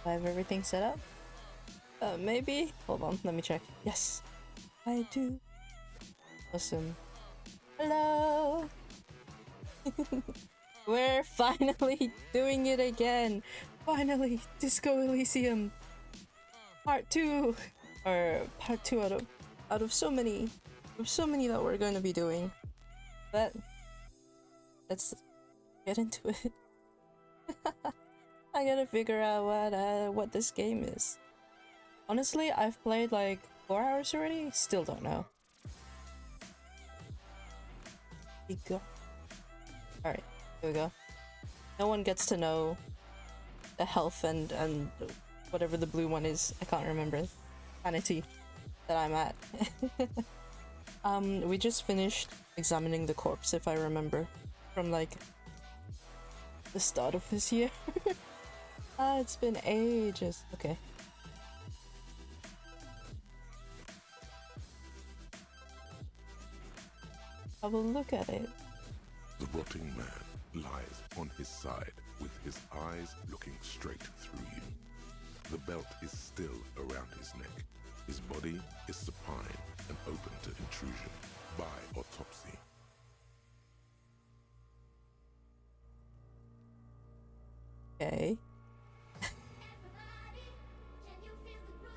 I have everything set up? Maybe? Hold on, let me check. Yes, I do. Awesome. Hello! We're finally doing it again! Finally! Disco Elysium! Part 2! Or part 2 out of so many. Of so many that we're going to be doing. But let's get into it. I gotta figure out what this game is. Honestly, I've played like 4 hours already. Still don't know. Here we go. Alright, here we go. No one gets to know the health and whatever the blue one is. I can't remember. Sanity that I'm at. We just finished examining the corpse, if I remember, from like the start of this year. It's been ages. Okay. Have a look at it. The rotting man lies on his side with his eyes looking straight through you. The belt is still around his neck. His body is supine and open to intrusion by autopsy. Okay.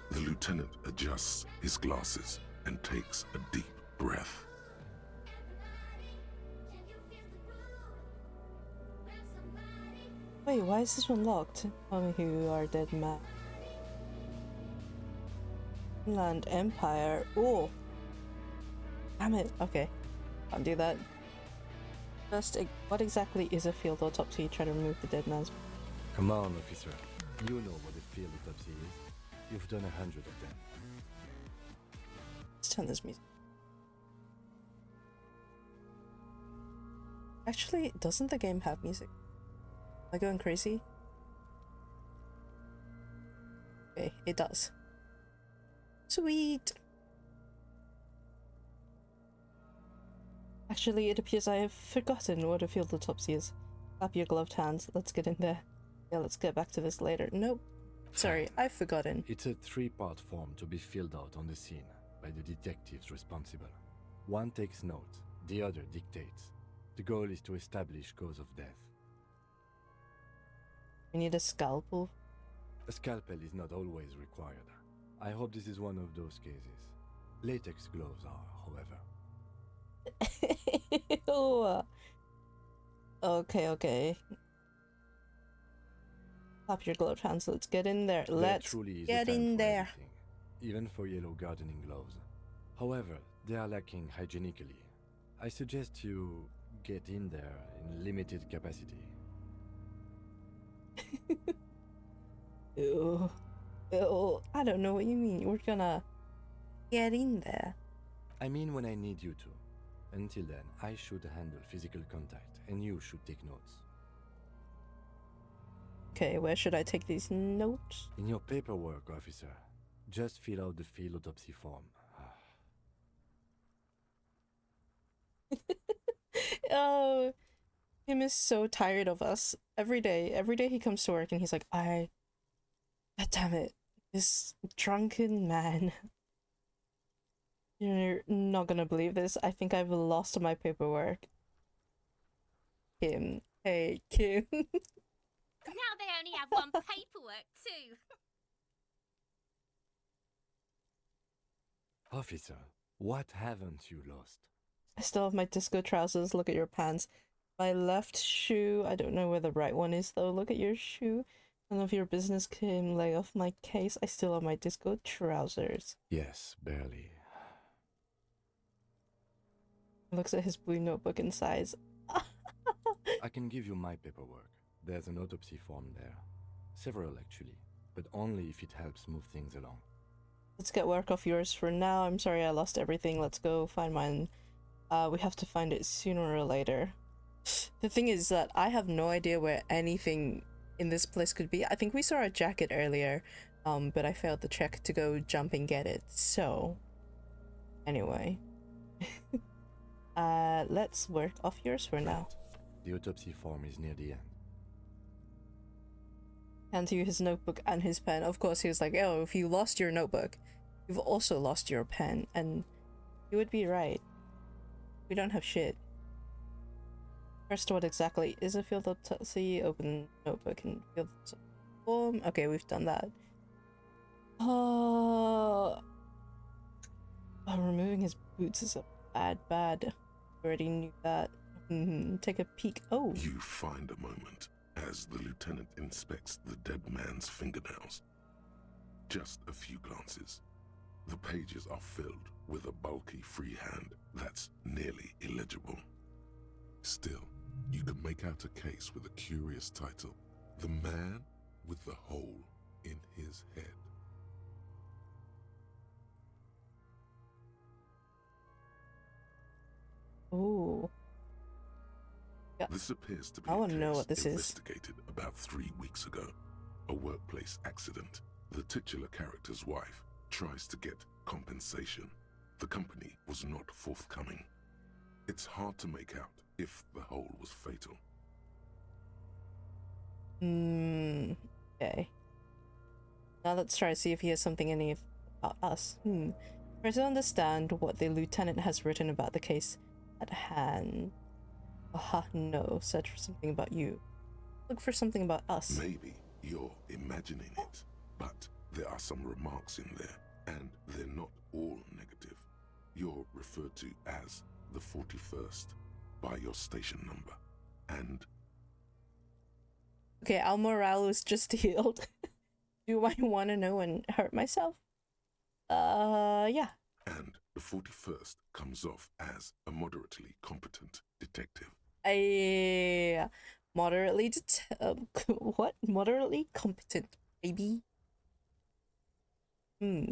The lieutenant adjusts his glasses and takes a deep breath. Wait, why is this one locked? Tell me who you are, dead man. Land Empire. Oh! Damn it. Okay. Can't do that. First, what exactly is a field autopsy? Try to remove the dead man's... Come on, officer. You know what a field autopsy is. You've done 100 of them. Let's turn this music. Actually, doesn't the game have music? Am I going crazy? Okay, it does. Sweet! Actually, it appears I have forgotten what a field autopsy is. Clap your gloved hands. Let's get in there. Yeah, let's get back to this later. Nope. Sorry, I've forgotten. It's a 3-part form to be filled out on the scene by the detectives responsible. One takes note, the other dictates. The goal is to establish cause of death. We need a scalpel. A scalpel is not always required. I hope this is one of those cases. Latex gloves are, however. Okay. Clap your gloved hands. Let's get in there. Let's get in there. Even for yellow gardening gloves. However, they are lacking hygienically. I suggest you get in there in limited capacity. Ew. I don't know what you mean. We're gonna get in there. I mean when I need you to. Until then, I should handle physical contact, and you should take notes. Okay, where should I take these notes? In your paperwork, officer. Just fill out the field autopsy form. Oh, him is so tired of us. Every day he comes to work and he's like, God damn it. This drunken man. You're not gonna believe this. I think I've lost my paperwork. Kim. Hey, Kim. Now they only have one paperwork too. Officer, what haven't you lost? I still have my disco trousers. Look at your pants. My left shoe. I don't know where the right one is though. Look at your shoe. None of your business, Kim. Lay off my case. I still have my disco trousers. Yes, barely. He looks at his blue notebook and sighs. I can give you my paperwork. There's an autopsy form there. Several, actually, but only if it helps move things along. Let's get work off yours for now. I'm sorry I lost everything. Let's go find mine. We have to find it sooner or later. The thing is that I have no idea where anything in this place could be. I think we saw a jacket earlier, but I failed the check to go jump and get it. So, anyway. Let's work off yours for now. The autopsy form is near the end. Hand you his notebook and his pen. Of course, he was like, oh, if you lost your notebook, you've also lost your pen. And you would be right. We don't have shit. First, what exactly is a field autopsy? Open notebook and field form. Okay, we've done that. Removing his boots is a bad. Already knew that. Take a peek. Oh. You find a moment as the lieutenant inspects the dead man's fingernails. Just a few glances. The pages are filled with a bulky freehand that's nearly illegible. Still, you can make out a case with a curious title: The Man with the Hole in His Head. Ooh. Yeah. This appears to be I a want to know case what this is. investigated about 3 weeks ago. A workplace accident. The titular character's wife tries to get compensation. The company was not forthcoming. It's hard to make out if the hole was fatal. Okay. Now let's try to see if he has something in it about us. Try to understand what the lieutenant has written about the case at hand. Aha, no. Search for something about you. Look for something about us. Maybe you're imagining it, but there are some remarks in there, and they're not all negative. You're referred to as the 41st by your station number, and... Okay, our morale was just healed. Do I want to know and hurt myself? Yeah. And the 41st comes off as a moderately competent detective. Moderately what? Moderately competent, baby.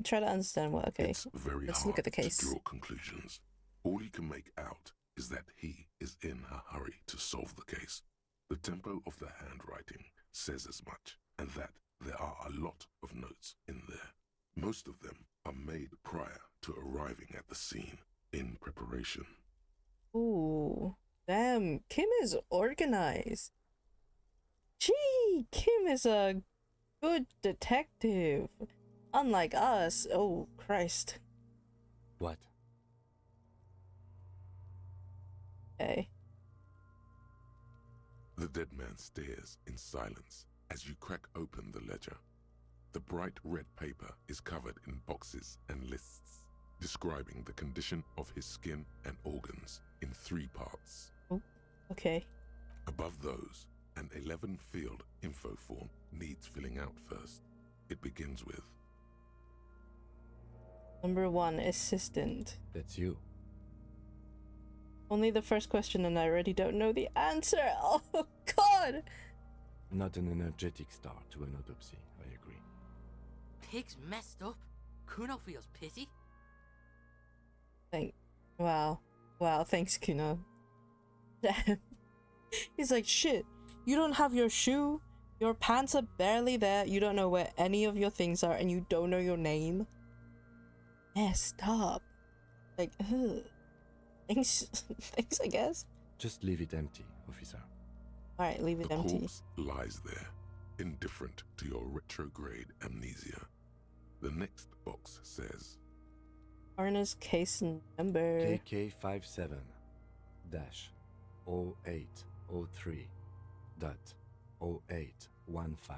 Try to understand what. Okay, It's very let's hard look at the case. to draw conclusions. All you can make out is that he is in a hurry to solve the case. The tempo of the handwriting says as much, and that there are a lot of notes in there. Most of them are made prior to arriving at the scene in preparation. Ooh, damn, Kim is organized. Gee, Kim is a good detective. Unlike us. Oh, Christ. What? Okay. The dead man stares in silence as you crack open the ledger. The bright red paper is covered in boxes and lists, describing the condition of his skin and organs in 3 parts. Oh, okay. Above those, an 11-field info form needs filling out first. It begins with... Number 1, assistant. That's you. Only the first question and I already don't know the answer. Oh, God! Not an energetic start to an autopsy, I agree. Pig's messed up. Kuno feels pity. Wow, thanks, Kuno. Damn. He's like, shit, you don't have your shoe, your pants are barely there, you don't know where any of your things are, and you don't know your name? Messed up. Like, ugh. Thanks, I guess. Just leave it empty, officer. Alright, leave it The empty. corpse lies there, indifferent to your retrograde amnesia. The next box says Arna's case number. KK57 dash 0803 dot 0815.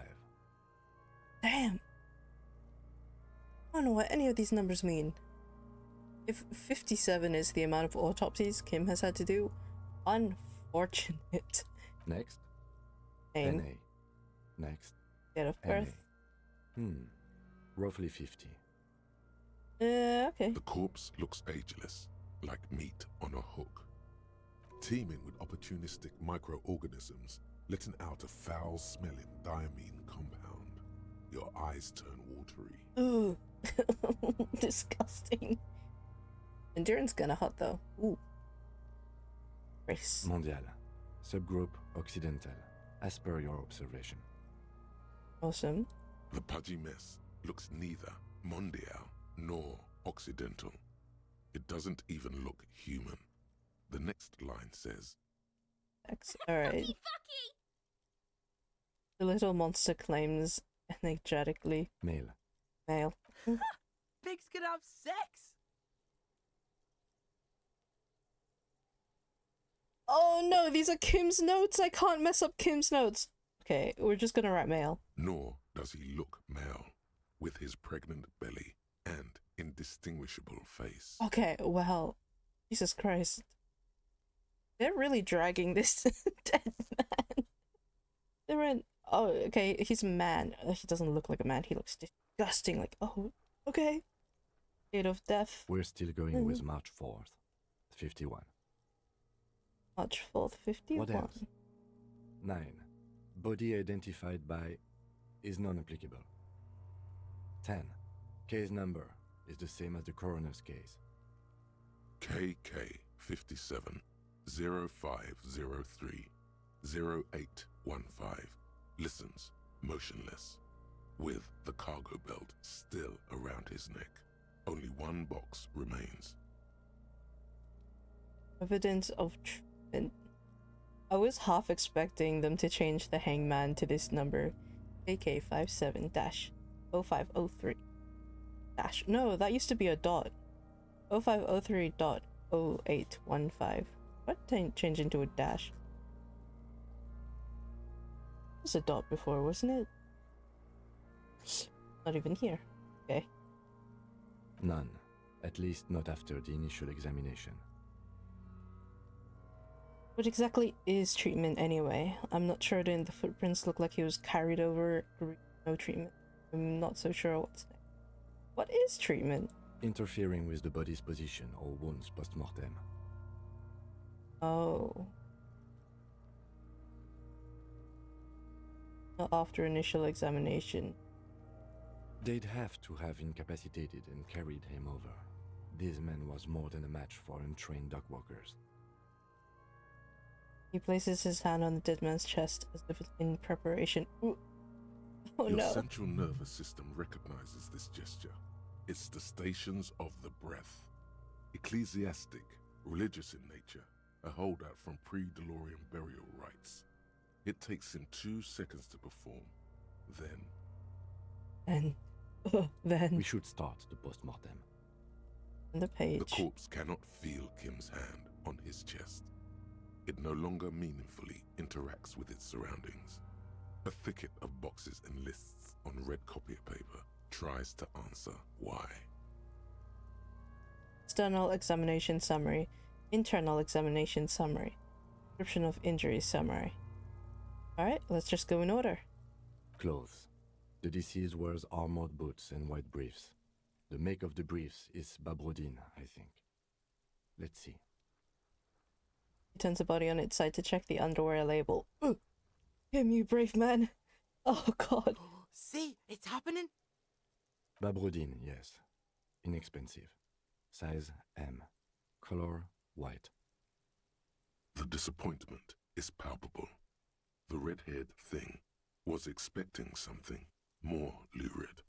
Damn. I don't know what any of these numbers mean. If 57 is the amount of autopsies Kim has had to do, unfortunate. Next, Name, NA. Next, date of birth. NA. Roughly 50. Okay. the corpse looks ageless, like meat on a hook, teeming with opportunistic microorganisms, letting out a foul-smelling diamine compound. Your eyes turn watery. Ooh. Disgusting. Endurance kinda hot though. Ooh. Race. Mondial. Subgroup Occidental. As per your observation. Awesome. The pudgy mess looks neither mondial nor occidental. It doesn't even look human. The next line says, Alright. Fucky! The little monster claims energetically Male. male. Pigs can have sex. Oh no, these are Kim's notes. I can't mess up Kim's notes. Okay, we're just gonna write male. nor does he look male, with his pregnant belly and indistinguishable face. Okay, well, Jesus Christ. They're really dragging this dead man. They're in. Oh, okay, he's a man. He doesn't look like a man. He looks disgusting. Like, oh, okay. Date of death. We're still going with March 4th. 51. March 4th, 51. What else? 9. Body identified by is non-applicable. 10. Case number is the same as the coroner's case. KK 57 0503 0815 listens motionless, with the cargo belt still around his neck. Only one box remains. Evidence of treatment. I was half expecting them to change the hangman to this number. AK57-0503. Dash. No, that used to be a dot. 0503.0815. What change into a dash? It was a dot before, wasn't it? Not even here. Okay. None. At least not after the initial examination. What exactly is treatment anyway? I'm not sure the footprints look like he was carried over. No treatment. I'm not so sure what's next. What is treatment? Interfering with the body's position or wounds post-mortem. Oh. Not after initial examination. They'd have to have incapacitated and carried him over. This man was more than a match for untrained dog walkers. He places his hand on the dead man's chest as if in preparation. Ooh. Oh Your no. central nervous system recognizes this gesture. It's the stations of the breath. Ecclesiastic, religious in nature, a holdout from pre-Delorian burial rites. It takes him 2 seconds to perform. Then, Then We should start the post-mortem. the page. the corpse cannot feel Kim's hand on his chest. It no longer meaningfully interacts with its surroundings. A thicket of boxes and lists on red copier paper tries to answer why. External examination summary. Internal examination summary. Description of injuries summary. Alright, let's just go in order. Clothes. The deceased wears armored boots and white briefs. The make of the briefs is Babrodine, I think. Let's see. He turns the body on its side to check the underwear label. Ooh! Him, you brave man! Oh god. See, it's happening. Babrodine, yes. Inexpensive. Size M. Color white. The disappointment is palpable. The red-haired thing was expecting something more lurid.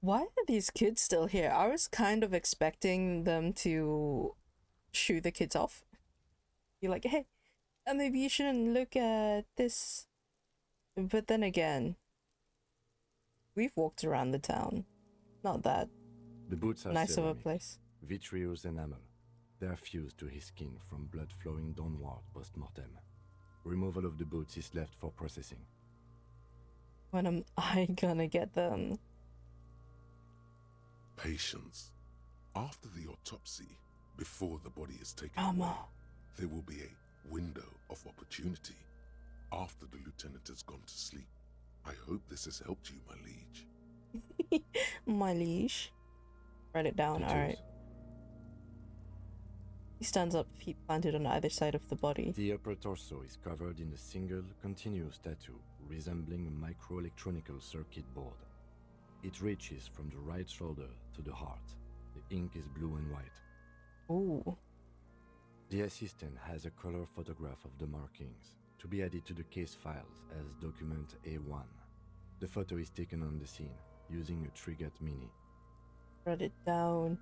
Why are these kids still here? I was kind of expecting them to shoo the kids off. Be like, hey, maybe you shouldn't look at this. But then again, we've walked around the town. Not that The boots are nice of a ceramic, place. vitreous enamel. They are fused to his skin from blood flowing downward post-mortem. Removal of the boots is left for processing. When am I gonna get them? Patience. After the autopsy, before the body is taken Mama. away, there will be a window of opportunity. After the lieutenant has gone to sleep. I hope this has helped you, my liege. My liege. Write it down, It alright. is. He stands up, feet planted on either side of the body. The upper torso is covered in a single, continuous tattoo resembling a microelectronical circuit board. It reaches from the right shoulder to the heart. The ink is blue and white. Ooh. The assistant has a color photograph of the markings to be added to the case files as document A1. The photo is taken on the scene using a Trigat Mini. Write it down.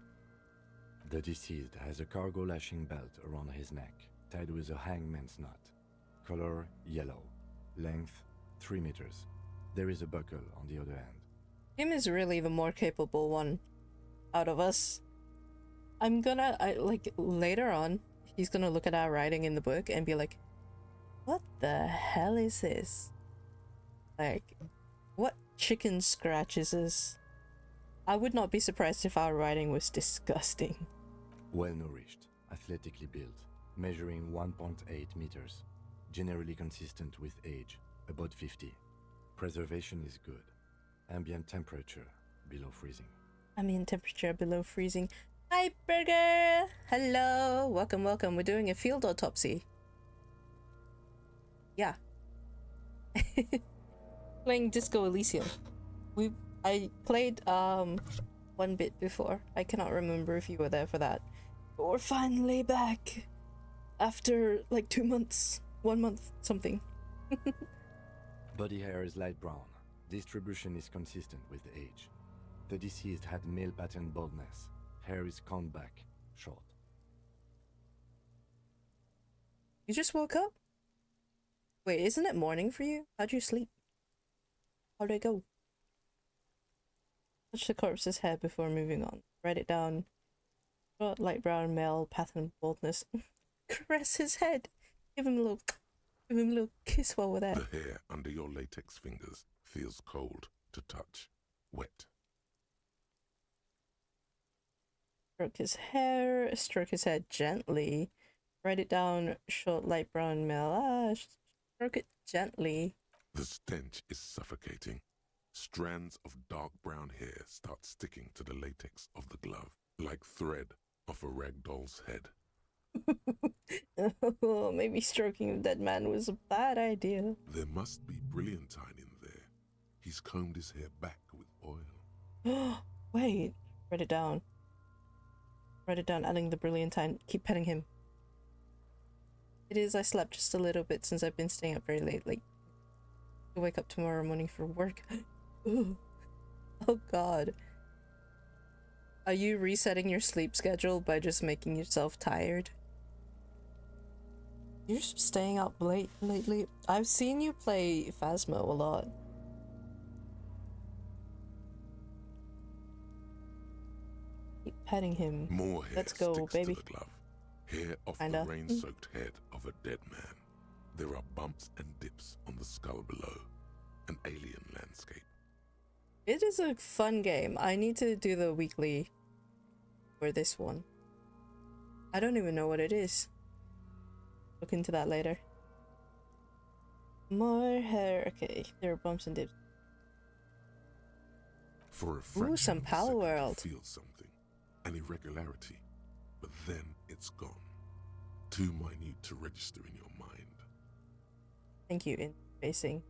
The deceased has a cargo lashing belt around his neck, tied with a hangman's knot. Color yellow. Length 3 meters. There is a buckle on the other end. Him is really the more capable one out of us. Later on, he's gonna look at our writing in the book and be like, what the hell is this? Like, what chicken scratch is this? I would not be surprised if our writing was disgusting. Well nourished, athletically built, measuring 1.8 meters. Generally consistent with age, about 50. Preservation is good. Ambient temperature below freezing. Ambient temperature below freezing. Hi, Burger! Hello! Welcome, welcome. We're doing a field autopsy. Yeah. Playing Disco Elysium. I played one bit before. I cannot remember if you were there for that. But we're finally back after like 2 months. 1 month, something. Body hair is light brown. Distribution is consistent with age. The deceased had male pattern baldness. Hair is combed back, short. You just woke up? Wait, isn't it morning for you? How'd you sleep? How'd it go? Touch the corpse's head before moving on. Write it down. Short, light brown, male, pattern baldness. Caress his head. Give him a little kiss while we're there. The hair under your latex fingers feels cold to touch, wet. Stroke his hair. Stroke his head gently. Write it down. Short, light brown, male. Stroke it gently. The stench is suffocating. Strands of dark brown hair start sticking to the latex of the glove, like thread off a rag doll's head. Oh, maybe stroking a dead man was a bad idea. There must be brilliantine in there. He's combed his hair back with oil. Wait. Write it down. Write it down, adding the brilliantine. Keep petting him. It is, I slept just a little bit since I've been staying up very late. Like, to wake up tomorrow morning for work. Oh god. Are you resetting your sleep schedule by just making yourself tired? You're just staying up late lately. I've seen you play Phasmo a lot. Keep petting him. More hair Let's go, sticks baby. to the glove. Hair off Kinda. the rain-soaked head of a dead man. There are bumps and dips on the skull below. An alien landscape. It is a fun game. I need to do the weekly for this one. I don't even know what it is. Look into that later. More hair. Okay, there are bumps and dips. For a fraction some of a Power second, World. you feel something, an irregularity, but then it's gone. Too minute to register in your mind. Thank you, interfacing.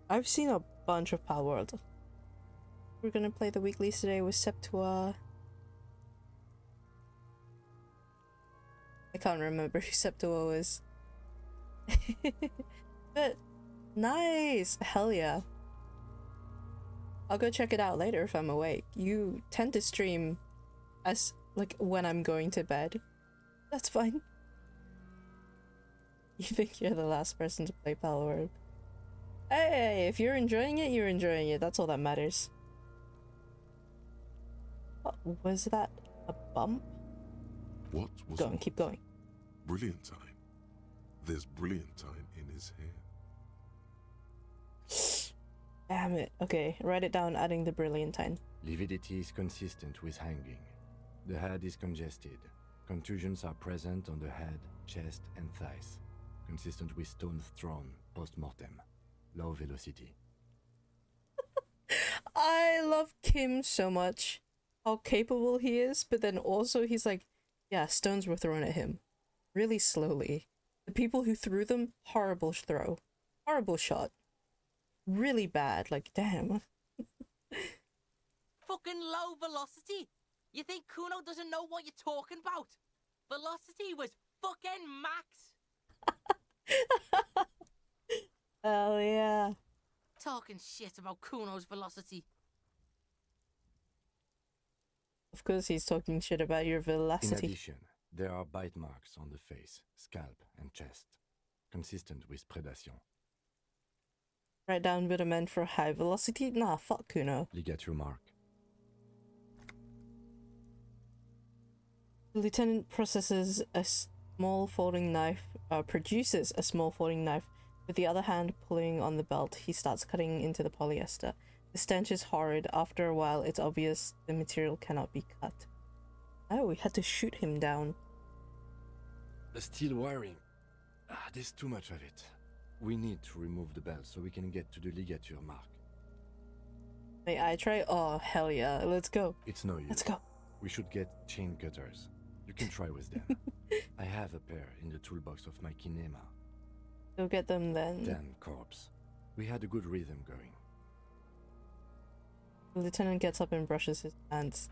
I've seen a bunch of Power World. We're gonna play the weeklies today with Septua. I can't remember who Septua was. But nice! Hell yeah. I'll go check it out later if I'm awake. You tend to stream as like when I'm going to bed. That's fine. You think you're the last person to play Power World? Hey, if you're enjoying it, you're enjoying it. That's all that matters. What was that? A bump? What was Going, wrong? keep going. Brilliantine. There's brilliantine in his hair. Damn it. Okay, write it down, adding the brilliantine. Lividity is consistent with hanging. The head is congested. Contusions are present on the head, chest, and thighs. Consistent with stones thrown post-mortem. Low velocity. I love Kim so much. How capable he is, but then also he's like, yeah, stones were thrown at him. Really slowly. The people who threw them, horrible throw. Horrible shot. Really bad, like, damn. Fucking low velocity. You think Kuno doesn't know what you're talking about? Velocity was fucking max. Hell yeah. Talking shit about Kuno's velocity. Of course he's talking shit about your In velocity. addition, there are bite marks on the face, scalp, and chest. Consistent with predation. Write down vitamin for high velocity? Nah, fuck Kuno. Ligature mark. The lieutenant produces a small folding knife with the other hand pulling on the belt. He starts cutting into the polyester. The stench is horrid. After a while, it's obvious the material cannot be cut. Oh, we had to shoot him down. The steel wiring. There's too much of it. We need to remove the belt so we can get to the ligature mark. May I try? Oh, hell yeah. Let's go. It's no use. Let's go. We should get chain cutters. You can try with them. I have a pair in the toolbox of my kinema. Go get them then. Damn corpse. We had a good rhythm going. The lieutenant gets up and brushes his hands.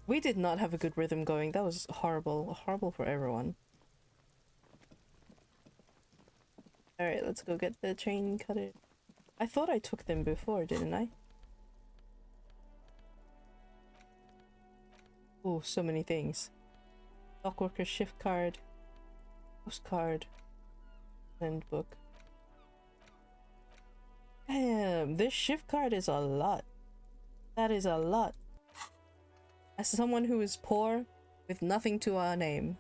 We did not have a good rhythm going. That was horrible. Horrible for everyone. Alright, let's go get the chain cutter. I thought I took them before, didn't I? Oh, so many things. Dockworker shift card. Postcard. Handbook. Damn, this shift card is a lot. That is a lot. As someone who is poor with nothing to our name,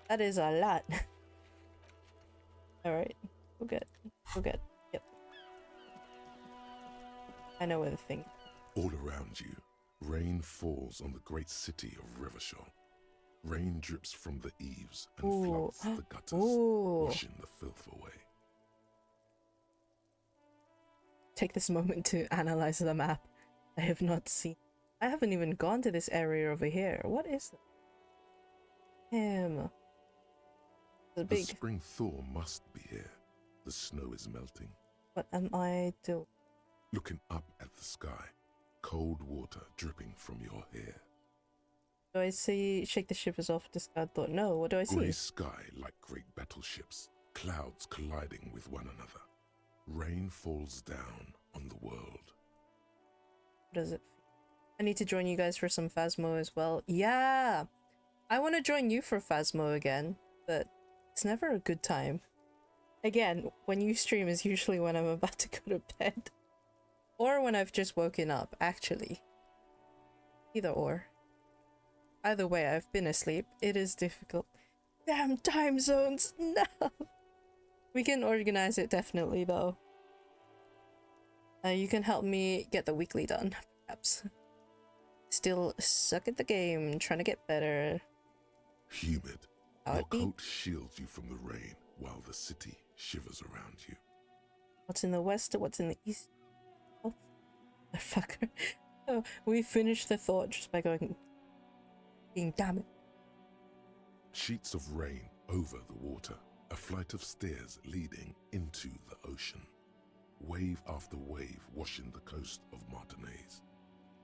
that is a lot. Alright, go get. Yep. I know where the thing. All around you, rain falls on the great city of Revachol. Rain drips from the eaves and Ooh. floods the gutters, Ooh. washing the filth away. Take this moment to analyze the map. I have not seen. I haven't even gone to this area over here. What is that? The The big. spring thaw must be here. The snow is melting. What am I doing? Looking up at the sky, cold water dripping from your hair. Do I see? Shake the shivers off. Discard thought. No. What do I see? Grey sky like great battleships, clouds colliding with one another. Rain falls down on the world. What does it feel? I need to join you guys for some Phasmo as well. Yeah! I want to join you for Phasmo again, but it's never a good time. Again, when you stream is usually when I'm about to go to bed. Or when I've just woken up, actually. Either or. Either way, I've been asleep. It is difficult. Damn time zones! No! We can organize it definitely, though. You can help me get the weekly done, perhaps. Still suck at the game, trying to get better. Humid, How your it be? coat shields you from the rain while the city shivers around you. What's in the west? What's in the east? Oh, motherfucker. Oh, we finished the thought just by going... Damn it. Sheets of rain over the water, a flight of stairs leading into the ocean. Wave after wave washing the coast of Martinez,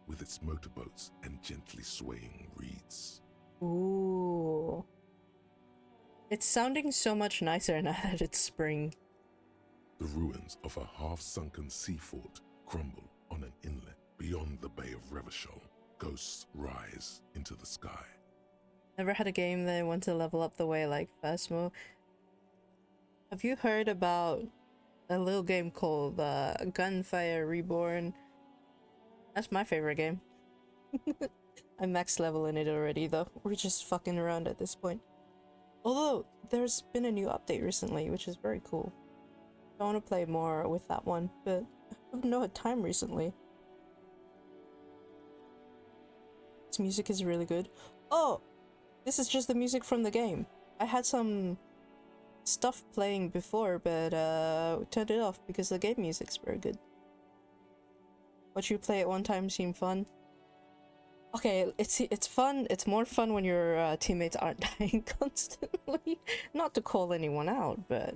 with its motorboats and gently swaying reeds. Ooh. It's sounding so much nicer now that it's spring. The ruins of a half-sunken sea fort crumble on an inlet beyond the Bay of Revachol. Ghosts rise into the sky. Never had a game that I want to level up the way like Phasmo. Have you heard about a little game called Gunfire Reborn. That's my favorite game. I'm max level in it already though. We're just fucking around at this point. Although, there's been a new update recently, which is very cool. I want to play more with that one, but I haven't had time recently. This music is really good. Oh! This is just the music from the game. I had some stuff playing before, but turned it off because the game music's very good. What you play at one time seemed fun. Okay, it's fun. It's more fun when your teammates aren't dying constantly. Not to call anyone out, but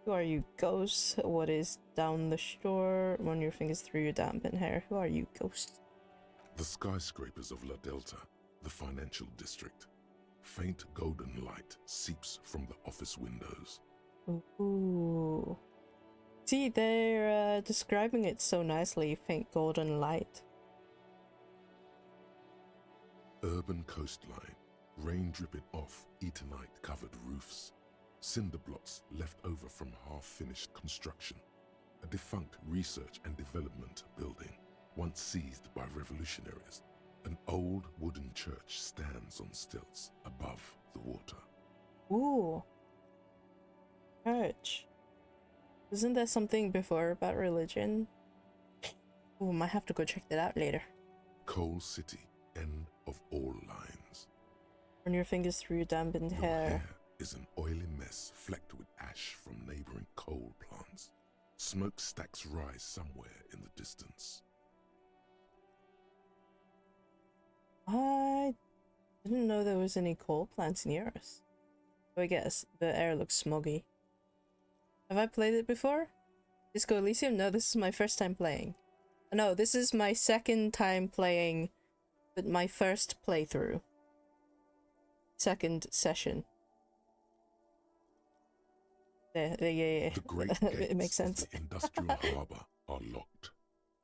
who are you, ghost? What is down the shore? Run your fingers through your dampened hair. Who are you, ghost? The skyscrapers of La Delta, the financial district. Faint golden light seeps from the office windows. Ooh. See, they're describing it so nicely. Faint golden light. Urban coastline, rain dripping off Eternite-covered roofs. Cinder blocks left over from half-finished construction. A defunct research and development building, once seized by revolutionaries. An old wooden church stands on stilts above the water. Ooh. Church. Isn't there something before about religion? Ooh, might have to go check that out later. Coal City, end of all lines. Run your fingers through your dampened Your hair. is an oily mess flecked with ash from neighboring coal plants. Smokestacks rise somewhere in the distance. I didn't know there was any coal plants near us. So I guess the air looks smoggy. Have I played it before? Disco Elysium? No, this is my first time playing. No, this is my second time playing, but my first playthrough. Second session. Yeah. The great gates It makes sense. of the industrial harbour are locked.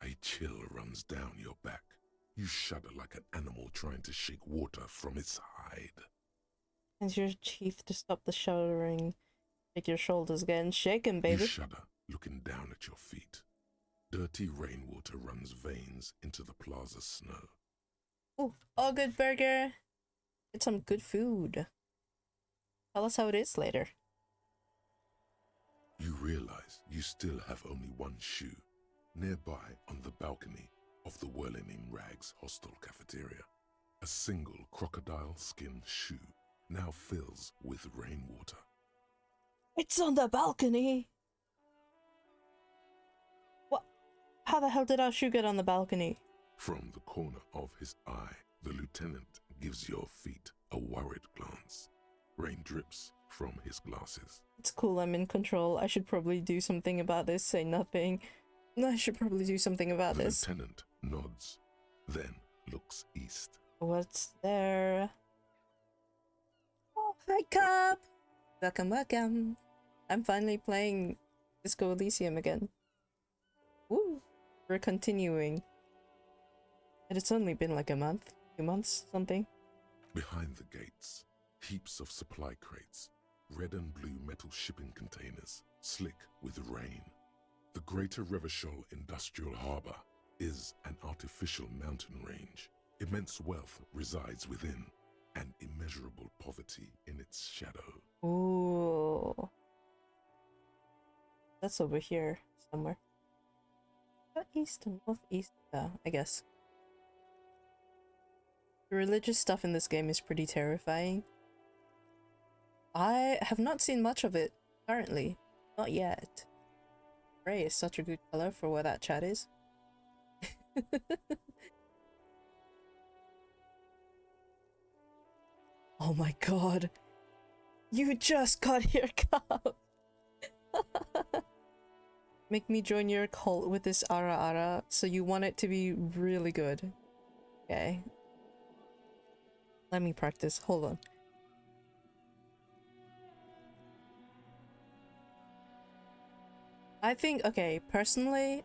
A chill runs down your back. You shudder like an animal trying to shake water from its hide. And your teeth to stop the shuddering. Shake your shoulders again. Shake 'em, baby. You shudder, looking down at your feet. Dirty rainwater runs veins into the plaza snow. Ooh, all good burger. Get some good food. Tell us how it is later. You realize you still have only one shoe. Nearby on the balcony of the Whirling in Rags hostel cafeteria, a single crocodile skin shoe now fills with rainwater. It's on the balcony! What? How the hell did our shoe get on the balcony? From the corner of his eye, the lieutenant gives your feet a worried glance. Rain drips from his glasses. It's cool, I'm in control. I should probably do something about this. Say nothing. I should probably do something about The this. lieutenant nods, then looks east. What's there? Oh, hi, Cup! Welcome, welcome. I'm finally playing Disco Elysium again. Woo! We're continuing. And it's only been like a month, 2 months, something. Behind the gates, heaps of supply crates, red and blue metal shipping containers, slick with rain. The Greater Revachol Industrial Harbour is an artificial mountain range. Immense wealth resides within, and immeasurable poverty in its shadow. Ooh. That's over here somewhere. East and northeast, I guess. The religious stuff in this game is pretty terrifying. I have not seen much of it currently. Not yet. Gray is such a good color for where that chat is. Oh my god. You just got your cup. Make me join your cult with this ara ara, so you want it to be really good. Okay. Let me practice. Hold on. I think, okay, personally,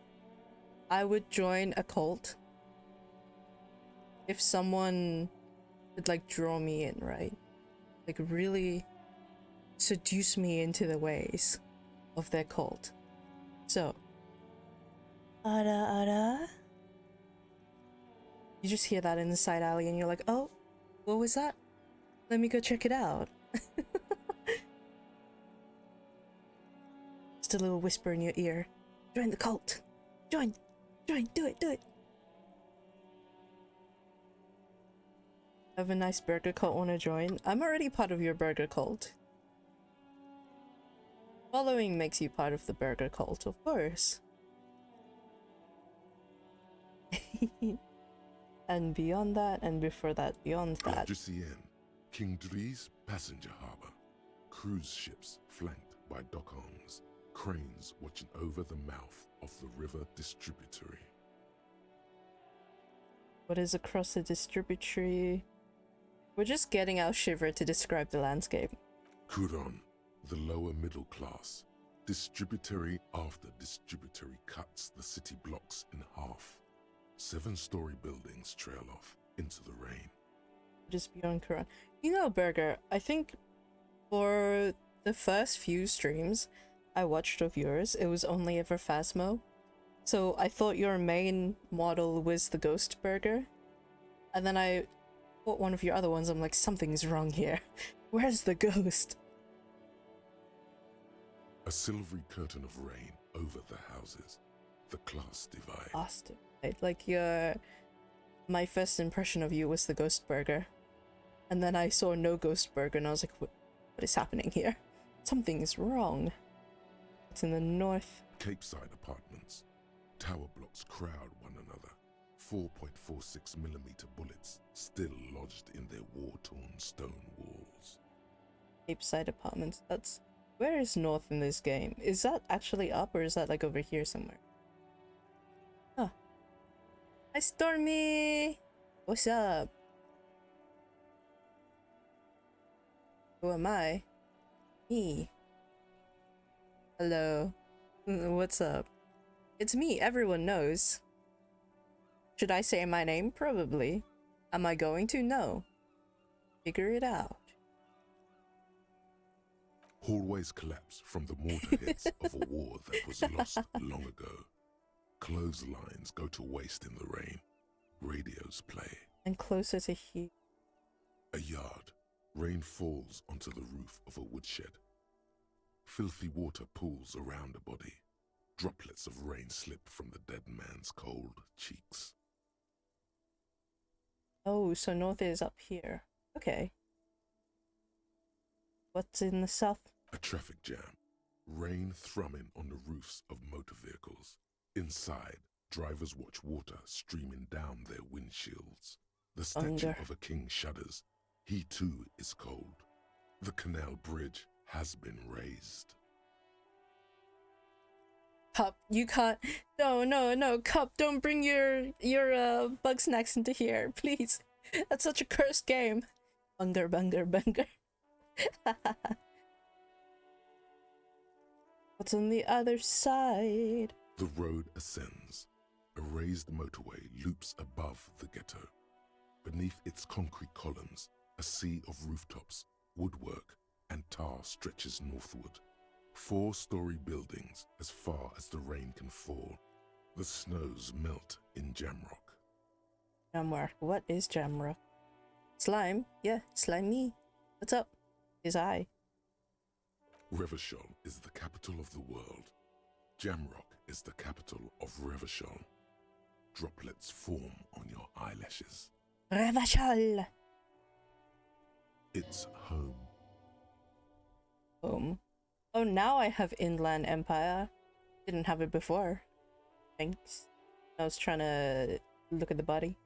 I would join a cult if someone would, like, draw me in, right? Like, really seduce me into the ways. of their cult. So, ara. You just hear that in the side alley and you're like, oh, what was that? Let me go check it out. Just a little whisper in your ear. Join the cult. Join, do it. Have a nice burger cult wanna join? I'm already part of your burger cult. Following makes you part of the burger cult, of course. And beyond that, and before that, beyond that. Elysium, King Dri's passenger harbour. Cruise ships flanked by dock arms. Cranes watching over the mouth of the river distributary. What is across the distributary? We're just getting our shiver to describe the landscape. Kuron, the lower middle class. Distributary after distributary cuts the city blocks in half. 7-story buildings trail off into the rain. Just beyond Quran. You know, Burger, I think for the first few streams I watched of yours, it was only ever Phasmo. So I thought your main model was the Ghost Burger. And then I bought one of your other ones. I'm like, something's wrong here. Where's the ghost? A silvery curtain of rain over the houses. The class divide. Austin. Like my first impression of you was the Ghost Burger. And then I saw no Ghost Burger and I was like, what is happening here? Something is wrong. It's in the north. Capeside apartments. Tower blocks crowd one another. 4.46mm bullets still lodged in their war-torn stone walls. Capeside apartments. That's... Where is north in this game? Is that actually up or is that like over here somewhere? Huh. Hi Stormy! What's up? Who am I? Me. Hello. What's up? It's me, everyone knows. Should I say my name? Probably. Am I going to? No. Figure it out. Hallways collapse from the mortar hits of a war that was lost long ago. Clotheslines go to waste in the rain. Radios play. And closer to here. A yard. Rain falls onto the roof of a woodshed. Filthy water pools around a body. Droplets of rain slip from the dead man's cold cheeks. Oh, so north is up here. Okay. What's in the south? A traffic jam. Rain thrumming on the roofs of motor vehicles. Inside, drivers watch water streaming down their windshields. The statue of a king shudders. He too is cold. The canal bridge has been raised. Cup, you can't. No, Cup, don't bring your bug snacks into here, please. That's such a cursed game. Bunger. What's on the other side? The road ascends. A raised motorway loops above the ghetto. Beneath its concrete columns, a sea of rooftops, woodwork, and tar stretches northward. 4-story buildings as far as the rain can fall. The snows melt in Jamrock. Jamrock. What is Jamrock? Slime? Yeah, slime me. What's up? Is I. Revachol is the capital of the world. Jamrock is the capital of Revachol. Droplets form on your eyelashes. Revachol! It's home. Home? Oh, now I have Inland Empire. Didn't have it before. Thanks. I was trying to look at the body.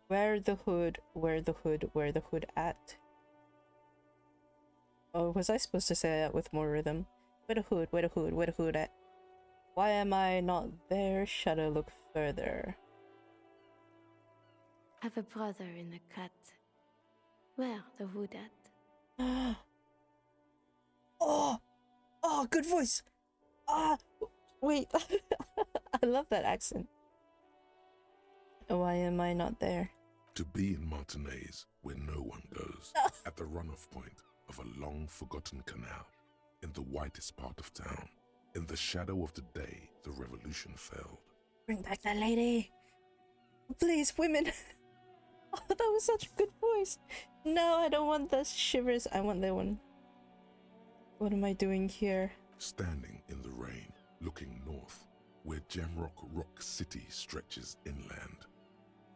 Where the hood at? Oh, was I supposed to say that with more rhythm? Where the hood at? Why am I not there? Should I look further? I've a brother in the cut. Where the hood at? Oh, good voice. Wait. I love that accent. Why am I not there? To be in Martinez, where no one goes, at the runoff point of a long-forgotten canal. in the whitest part of town. In the shadow of the day, the revolution failed. Bring back that lady. Please, women. Oh, that was such a good voice. No, I don't want the shivers. I want that one. What am I doing here? Standing in the rain, looking north, where Gemrock Rock City stretches inland.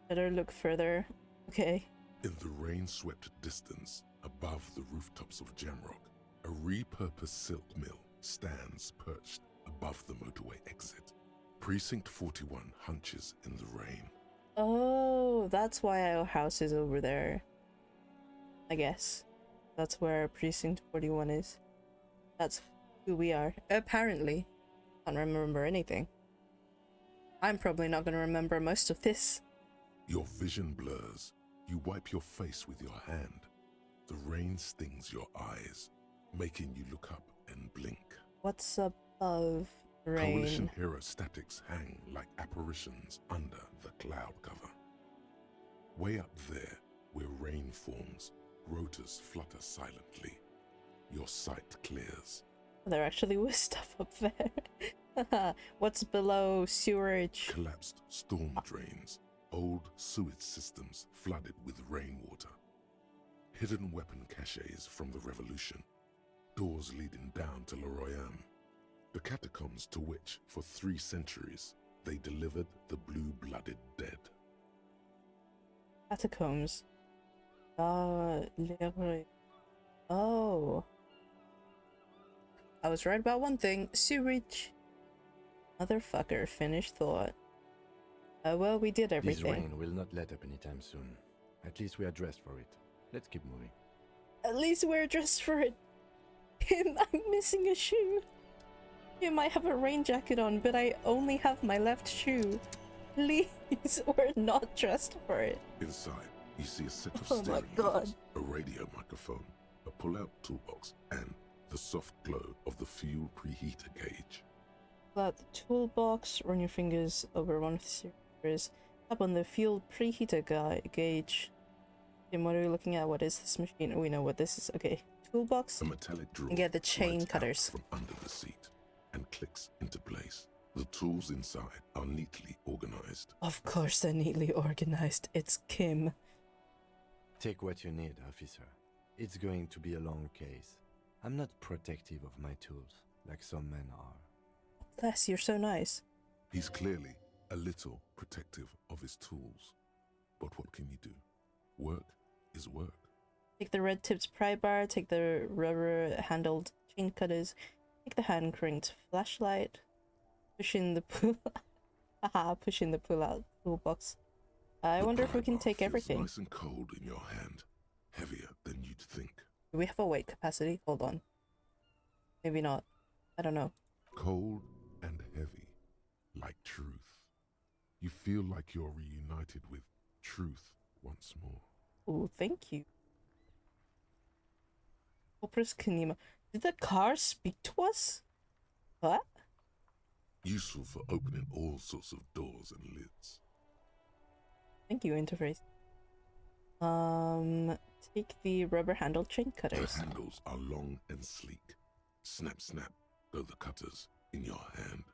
Better look further. Okay. In the rain-swept distance, above the rooftops of Gemrock, a repurposed silk mill stands perched above the motorway exit. Precinct 41 hunches in the rain. Oh, that's why our house is over there. I guess. That's where Precinct 41 is. That's who we are. Apparently. Can't remember anything. I'm probably not going to remember most of this. Your vision blurs. You wipe your face with your hand. The rain stings your eyes, making you look up and blink. What's above rain? Coalition hero statics hang like apparitions under the cloud cover. Way up there, where rain forms, rotors flutter silently. Your sight clears. There actually was stuff up there. What's below sewerage? Collapsed storm drains, old sewage systems flooded with rainwater. Hidden weapon caches from the revolution. Doors leading down to Le Royaume. The catacombs to which, for 3 centuries, they delivered the blue-blooded dead. Catacombs. Oh. I was right about one thing. Sewage. Motherfucker, finished thought. Well, we did This everything. rain will not let up anytime soon. At least we are dressed for it. Let's keep moving. At least we're dressed for it. I'm missing a shoe. I might have a rain jacket on, but I only have my left shoe. Please, we're not dressed for it. Inside, you see a set of Oh my steering God. levers, a radio microphone, a pull-out toolbox, and the soft glow of the fuel preheater gauge. Pull out the toolbox, run your fingers over one of the cylinders, tap on the fuel preheater gauge. And what are we looking at? What is this machine? Oh, we know what this is. Okay, toolbox. A metallic drill And get the chain slides out cutters. from under the seat and clicks into place. The tools inside are neatly organized. Of course they're neatly organized. It's Kim. Take what you need, officer. It's going to be a long case. I'm not protective of my tools, like some men are. Bless, you're so nice. He's clearly a little protective of his tools. But what can you do? Work is work. Take the red tipped pry bar, take the rubber handled chain cutters, take the hand cranked flashlight, push in the pull out toolbox. I The wonder if we pry can bar take feels everything. nice and cold in your hand, heavier than you'd think. Do we have a weight capacity? Hold on. Maybe not. I don't know. Cold and heavy, like truth. You feel like you're reunited with truth once more. Oh, thank you. Opus Kanima. Did the car speak to us? What? Useful for opening all sorts of doors and lids. Thank you, interface. Take the rubber handled chain The cutters. handles are long and sleek. Snap, snap, go the cutters in your hand.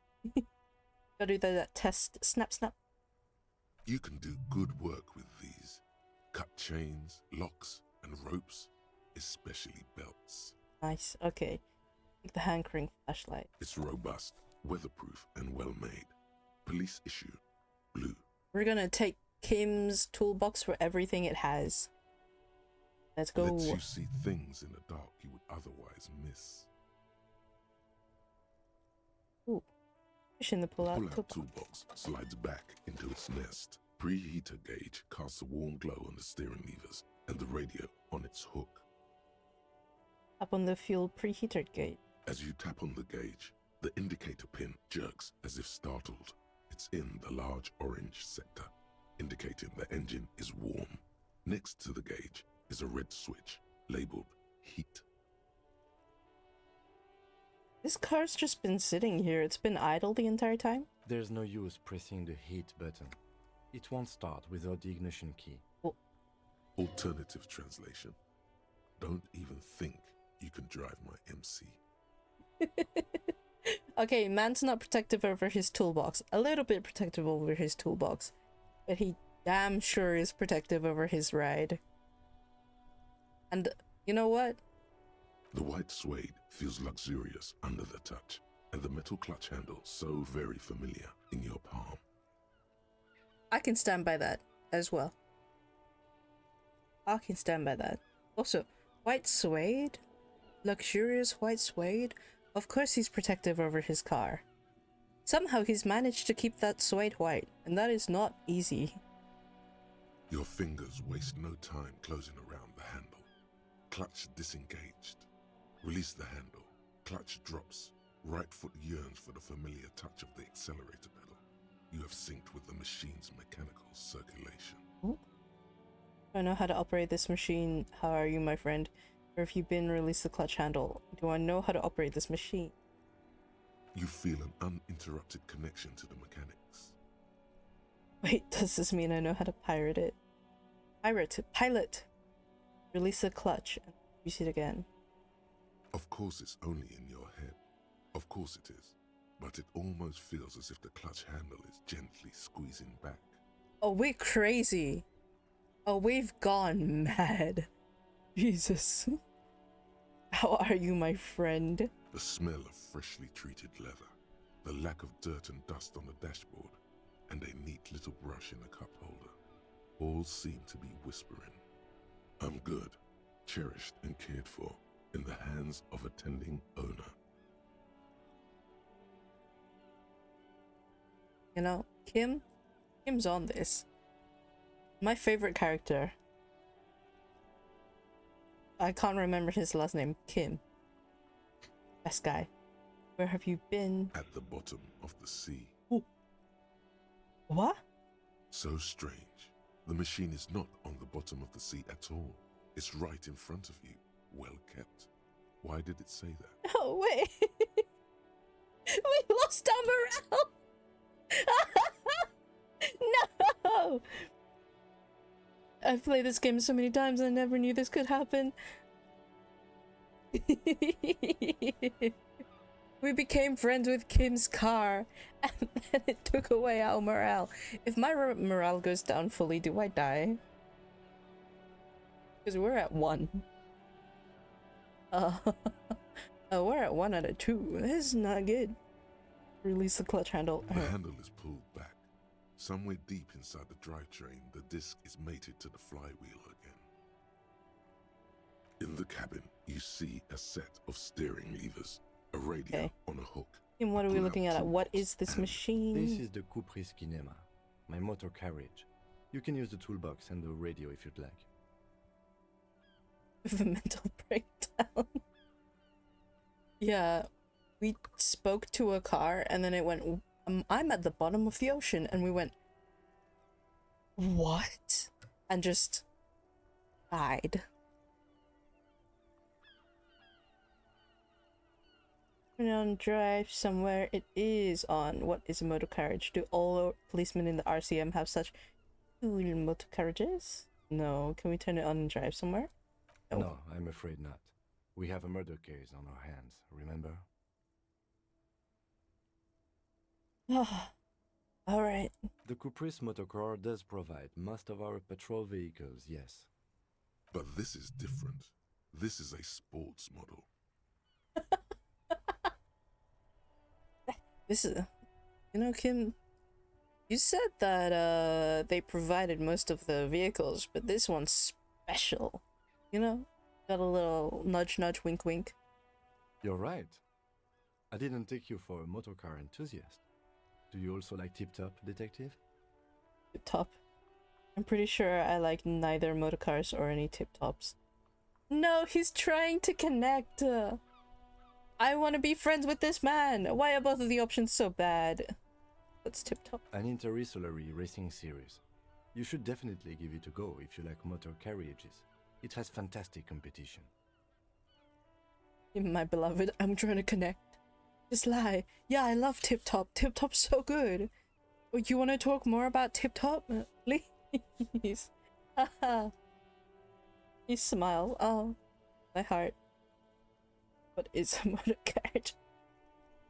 Gotta do that test. Snap, snap. You can do good work with these. Cut chains, locks, and ropes, especially belts. Nice. Okay. Take the hand crank flashlight. It's robust, weatherproof, and well made. Police issue, blue. We're gonna take Kim's toolbox for everything it has. Let's go. Lets you see things in the dark you would otherwise miss. Ooh. Push in the pull-out Pull-out toolbox. toolbox slides back into its nest. Preheater gauge casts a warm glow on the steering levers and the radio on its hook. Up on the fuel preheater gauge. As you tap on the gauge, the indicator pin jerks as if startled. It's in the large orange sector, indicating the engine is warm. Next to the gauge is a red switch labeled heat. This car's just been sitting here. It's been idle the entire time. There's no use pressing the heat button. It won't start without the ignition key. Alternative translation. Don't even think you can drive my MC. Okay, man's not protective over his toolbox. A little bit protective over his toolbox. But he damn sure is protective over his ride. And you know what? The white suede feels luxurious under the touch, and the metal clutch handle so very familiar in your palm. I can stand by that as well. I can stand by that. Also, white suede? Luxurious white suede? Of course he's protective over his car. Somehow he's managed to keep that suede white, and that is not easy. Your fingers waste no time closing around the handle. Clutch disengaged. Release the handle. Clutch drops. Right foot yearns for the familiar touch of the accelerator pedal. You have synced with the machine's mechanical circulation. I know how to operate this machine. How are you, my friend? Where have you been? Release the clutch handle. Do I know how to operate this machine? You feel an uninterrupted connection to the mechanics. Wait, does this mean I know how to pirate it? Pilot! Release the clutch and use it again. Of course it's only in your head. Of course it is. But it almost feels as if the clutch handle is gently squeezing back. Oh, we're crazy. Oh, we've gone mad. Jesus. How are you, my friend? The smell of freshly treated leather, the lack of dirt and dust on the dashboard, and a neat little brush in a cup holder, all seem to be whispering, I'm good, cherished and cared for, in the hands of a tending owner. You know, Kim's on this. My favorite character. I can't remember his last name. Kim. Best guy. Where have you been? At the bottom of the sea. Ooh. What? So strange. The machine is not on the bottom of the sea at all. It's right in front of you, well kept. Why did it say that? Oh, wait. We lost our morale. No! I've played this game so many times and I never knew this could happen. We became friends with Kim's car and then it took away our morale. If my morale goes down fully, do I die? Because we're at 1. We're at 1 out of 2. This is not good. Release the clutch handle. The handle is pulled back. Somewhere deep inside the drivetrain, the disc is mated to the flywheel again. In the cabin, you see a set of steering levers, a radio on a hook. And what are we looking at? What is this This machine? is the Caprice Kinema, my motor carriage. You can use the toolbox and the radio if you'd like. With a mental breakdown. Yeah, we spoke to a car and then it went, I'm at the bottom of the ocean, and we went, what? And just died. Turn on drive somewhere. It is on. What is a motor carriage? Do all policemen in the RCM have such cool motor carriages? No. Can we turn it on and drive somewhere? No, I'm afraid not. We have a murder case on our hands, remember? Alright. The Caprice motorcar does provide most of our patrol vehicles, yes. But this is different. This is a sports model. This is... You know, Kim, you said that they provided most of the vehicles, but this one's special. You know? Got a little nudge nudge wink wink. You're right. I didn't take you for a motorcar enthusiast. Do you also like Tip Top, Detective? Tip Top. I'm pretty sure I like neither motorcars or any Tip Tops. No, he's trying to connect. I want to be friends with this man. Why are both of the options so bad? What's Tip Top? An interstellary racing series. You should definitely give it a go if you like motor carriages. It has fantastic competition. My beloved, I'm trying to connect. Just lie. Yeah, I love Tip Top. Tip Top's so good. Oh, you want to talk more about Tip Top? Please. Haha. You smile. Oh, my heart. What is a motor carriage?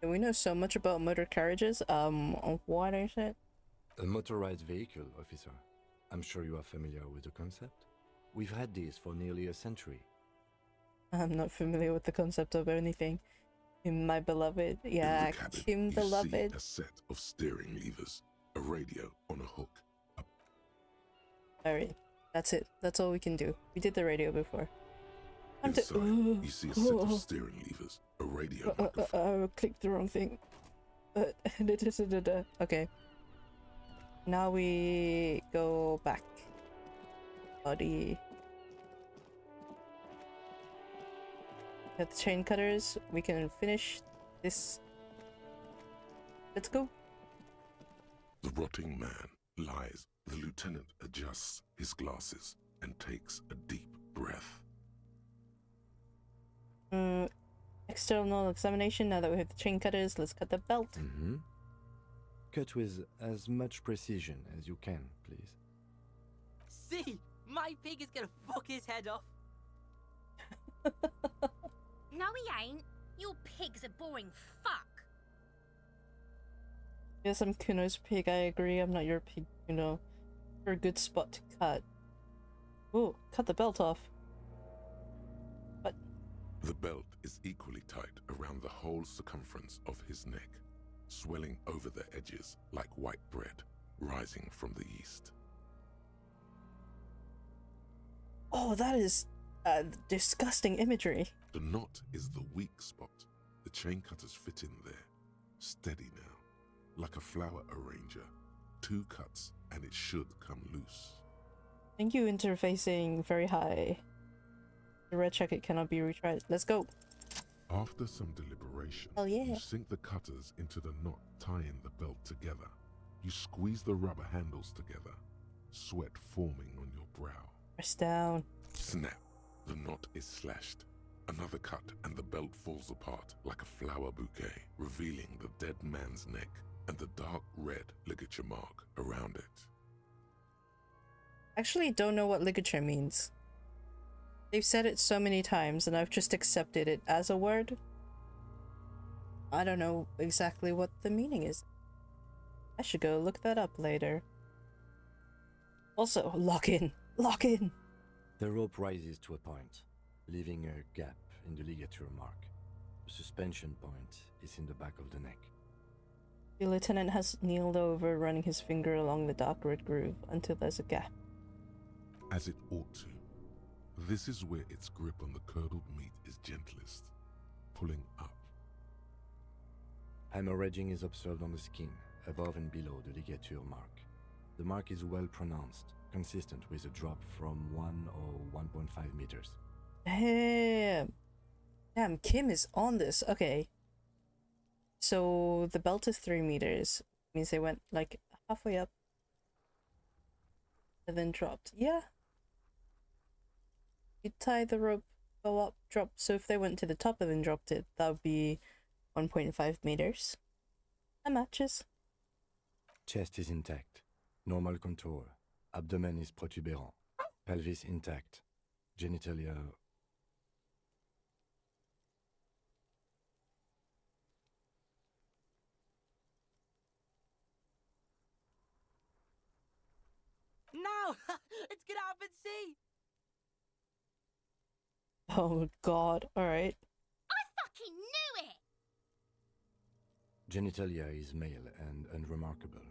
We know so much about motor carriages. What is it? A motorized vehicle, officer. I'm sure you are familiar with the concept. We've had these for nearly a century. I'm not familiar with the concept of anything. Kim, my beloved. Yeah, In the cabin, Kim, you beloved. see a set of steering levers, a radio on a hook. Alright, that's it. That's all we can do. We did the radio before. Inside, you see a set of steering levers, a radio microphone. I clicked the wrong thing. Okay. Now we go back. Body. Got the chain cutters. We can finish this. Let's go. The rotting man lies. The lieutenant adjusts his glasses and takes a deep breath. External examination. Now that we have the chain cutters, let's cut the belt. Mm-hmm. Cut with as much precision as you can, please. See, my pig is gonna fuck his head off. No, he ain't. Your pig's a boring fuck. Yes, I'm Kuno's pig, I agree. I'm not your pig, Kuno. For a good spot to cut. Oh, cut the belt off. What? The belt is equally tight around the whole circumference of his neck, swelling over the edges like white bread rising from the east. Oh, that is disgusting imagery. The knot is the weak spot. The chain cutters fit in there. Steady now, like a flower arranger. 2 cuts and it should come loose. Thank you, interfacing very high. The red jacket cannot be retried. Let's go. After some deliberation, Oh, yeah. you sink the cutters into the knot tying the belt together. You squeeze the rubber handles together, sweat forming on your brow. Press down. Snap! The knot is slashed. Another cut and the belt falls apart like a flower bouquet, revealing the dead man's neck and the dark red ligature mark around it. Actually, don't know what ligature means. They've said it so many times and I've just accepted it as a word. I don't know exactly what the meaning is. I should go look that up later. Also, lock in! Lock in! The rope rises to a point, leaving a gap in the ligature mark. The suspension point is in the back of the neck. The lieutenant has kneeled over, running his finger along the dark red groove until there's a gap. As it ought to. This is where its grip on the curdled meat is gentlest, pulling up. Hemorrhaging is observed on the skin, above and below the ligature mark. The mark is well pronounced, consistent with a drop from 1 or 1.5 meters. Damn! Damn, Kim is on this. Okay. So the belt is 3 meters. Means they went like halfway up. And then dropped. Yeah. You tie the rope, go up, drop. So if they went to the top and then dropped it, that would be 1.5 meters. That matches. Chest is intact. Normal contour. Abdomen is protuberant. Pelvis intact. Genitalia... No! It's gonna happen, see! Oh god, alright. I fucking knew it! Genitalia is male and unremarkable.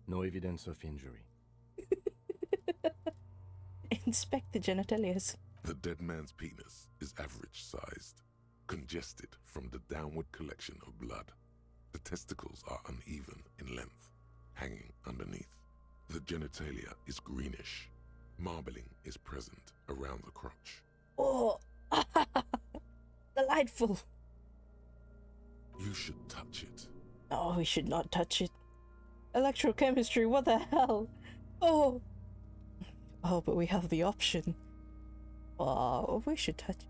No evidence of injury. Inspect the genitalias. The dead man's penis is average sized, congested from the downward collection of blood. The testicles are uneven in length, hanging underneath. The genitalia is greenish. Marbling is present around the crotch. Oh! Delightful! You should touch it. Oh, we should not touch it. Electrochemistry, what the hell? Oh! Oh, but we have the option. Oh, we should touch it.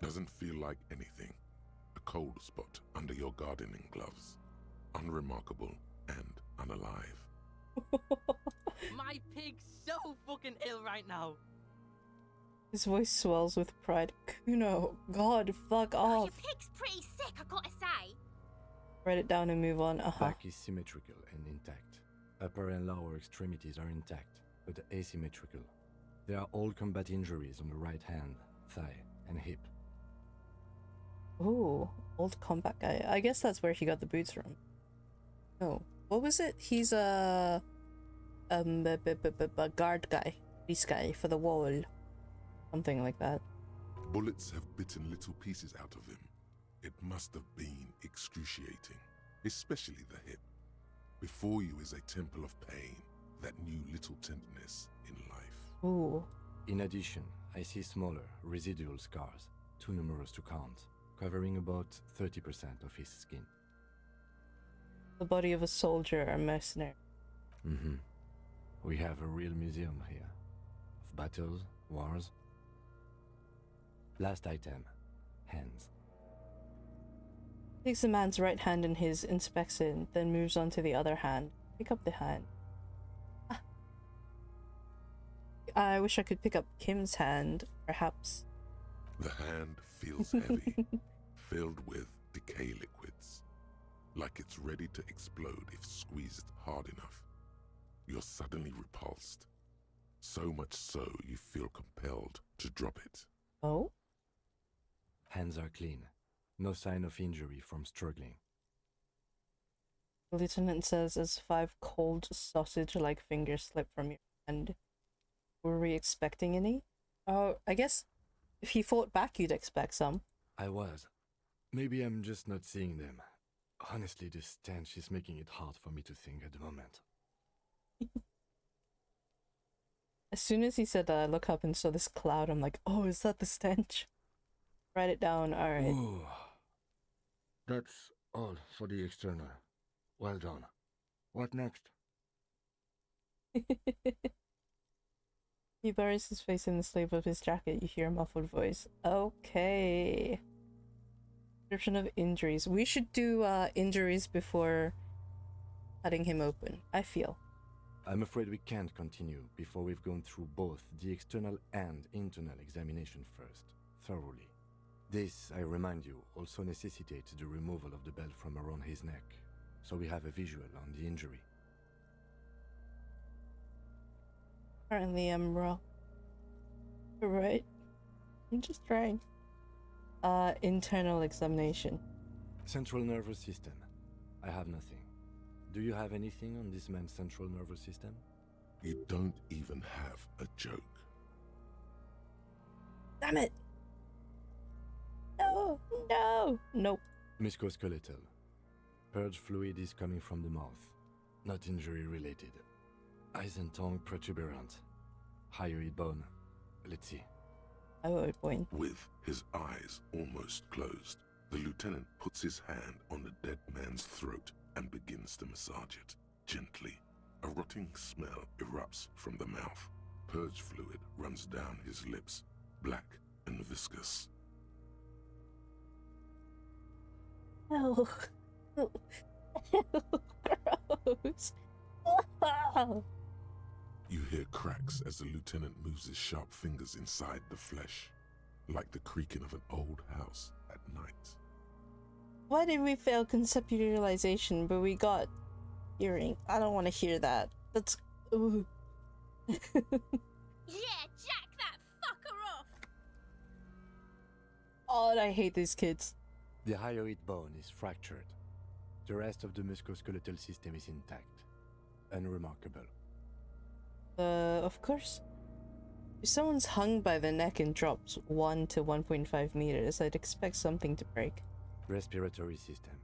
Doesn't feel like anything. A cold spot under your gardening gloves. Unremarkable and unalive. My pig's so fucking ill right now. His voice swells with pride. Kuno, God, fuck Oh, off. your pig's pretty sick, I gotta say. Write it down and move on. Back is symmetrical and intact. Upper and lower extremities are intact, but asymmetrical. There are all combat injuries on the right hand, thigh, and hip. Ooh, old combat guy. I guess that's where he got the boots from. No. What was it? He's a guard guy. Police guy for the wall. Something like that. Bullets have bitten little pieces out of him. It must have been excruciating, especially the hip. Before you is a temple of pain that knew little tenderness in life. Ooh. In addition, I see smaller, residual scars, too numerous to count, covering about 30% of his skin. The body of a soldier or mercenary. Mm-hmm. We have a real museum here. Of battles, wars. Last item. Hands. Takes the man's right hand in his, inspects it, then moves on to the other hand. Pick up the hand. Ah. I wish I could pick up Kim's hand, perhaps. The hand feels heavy, filled with decay liquids, like it's ready to explode if squeezed hard enough. You're suddenly repulsed, so much so you feel compelled to drop it. Oh? Hands are clean. No sign of injury from struggling. The lieutenant says as 5 cold sausage-like fingers slip from your hand. Were we expecting any? Oh, I guess if he fought back, you'd expect some. I was. Maybe I'm just not seeing them. Honestly, this stench is making it hard for me to think at the moment. As soon as he said that, I look up and saw this cloud. I'm like, oh, is that the stench? Write it down. All right. Ooh. That's all for the external. Well done. What next? He buries his face in the sleeve of his jacket. You hear a muffled voice. Okay. Description of injuries. We should do injuries before cutting him open, I feel. I'm afraid we can't continue before we've gone through both the external and internal examination first, thoroughly. This, I remind you, also necessitates the removal of the belt from around his neck, so we have a visual on the injury. Apparently I'm wrong. You're right. I'm just trying. Internal examination. Central nervous system. I have nothing. Do you have anything on this man's central nervous system? You don't even have a joke. Damn it! No! No! Nope. Musculoskeletal. Purge fluid is coming from the mouth. Not injury related. Eyes and tongue protuberant. Hyoid bone. Let's see. I would point. With his eyes almost closed, the lieutenant puts his hand on the dead man's throat and begins to massage it, gently. A rotting smell erupts from the mouth. Purge fluid runs down his lips, black and viscous. Oh. Gross. You hear cracks as the lieutenant moves his sharp fingers inside the flesh, like the creaking of an old house at night. Why did we fail conceptualization, but we got hearing? I don't want to hear that. That's... Ooh. Yeah, jack that fucker off! Oh, and I hate these kids. The hyoid bone is fractured. The rest of the musculoskeletal system is intact. Unremarkable. Of course. If someone's hung by the neck and drops 1 to 1.5 meters, I'd expect something to break. Respiratory system.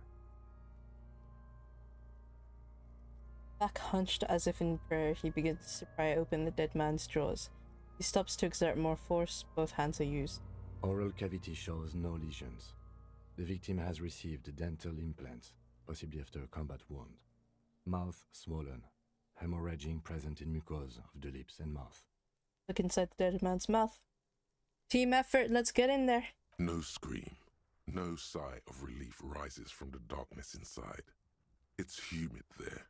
Back hunched as if in prayer, he begins to pry open the dead man's jaws. He stops to exert more force, both hands are used. Oral cavity shows no lesions. The victim has received dental implants, possibly after a combat wound. Mouth swollen. Hemorrhaging present in mucosa of the lips and mouth. Look inside the dead man's mouth. Team effort, let's get in there. No scream, no sigh of relief rises from the darkness inside. It's humid there.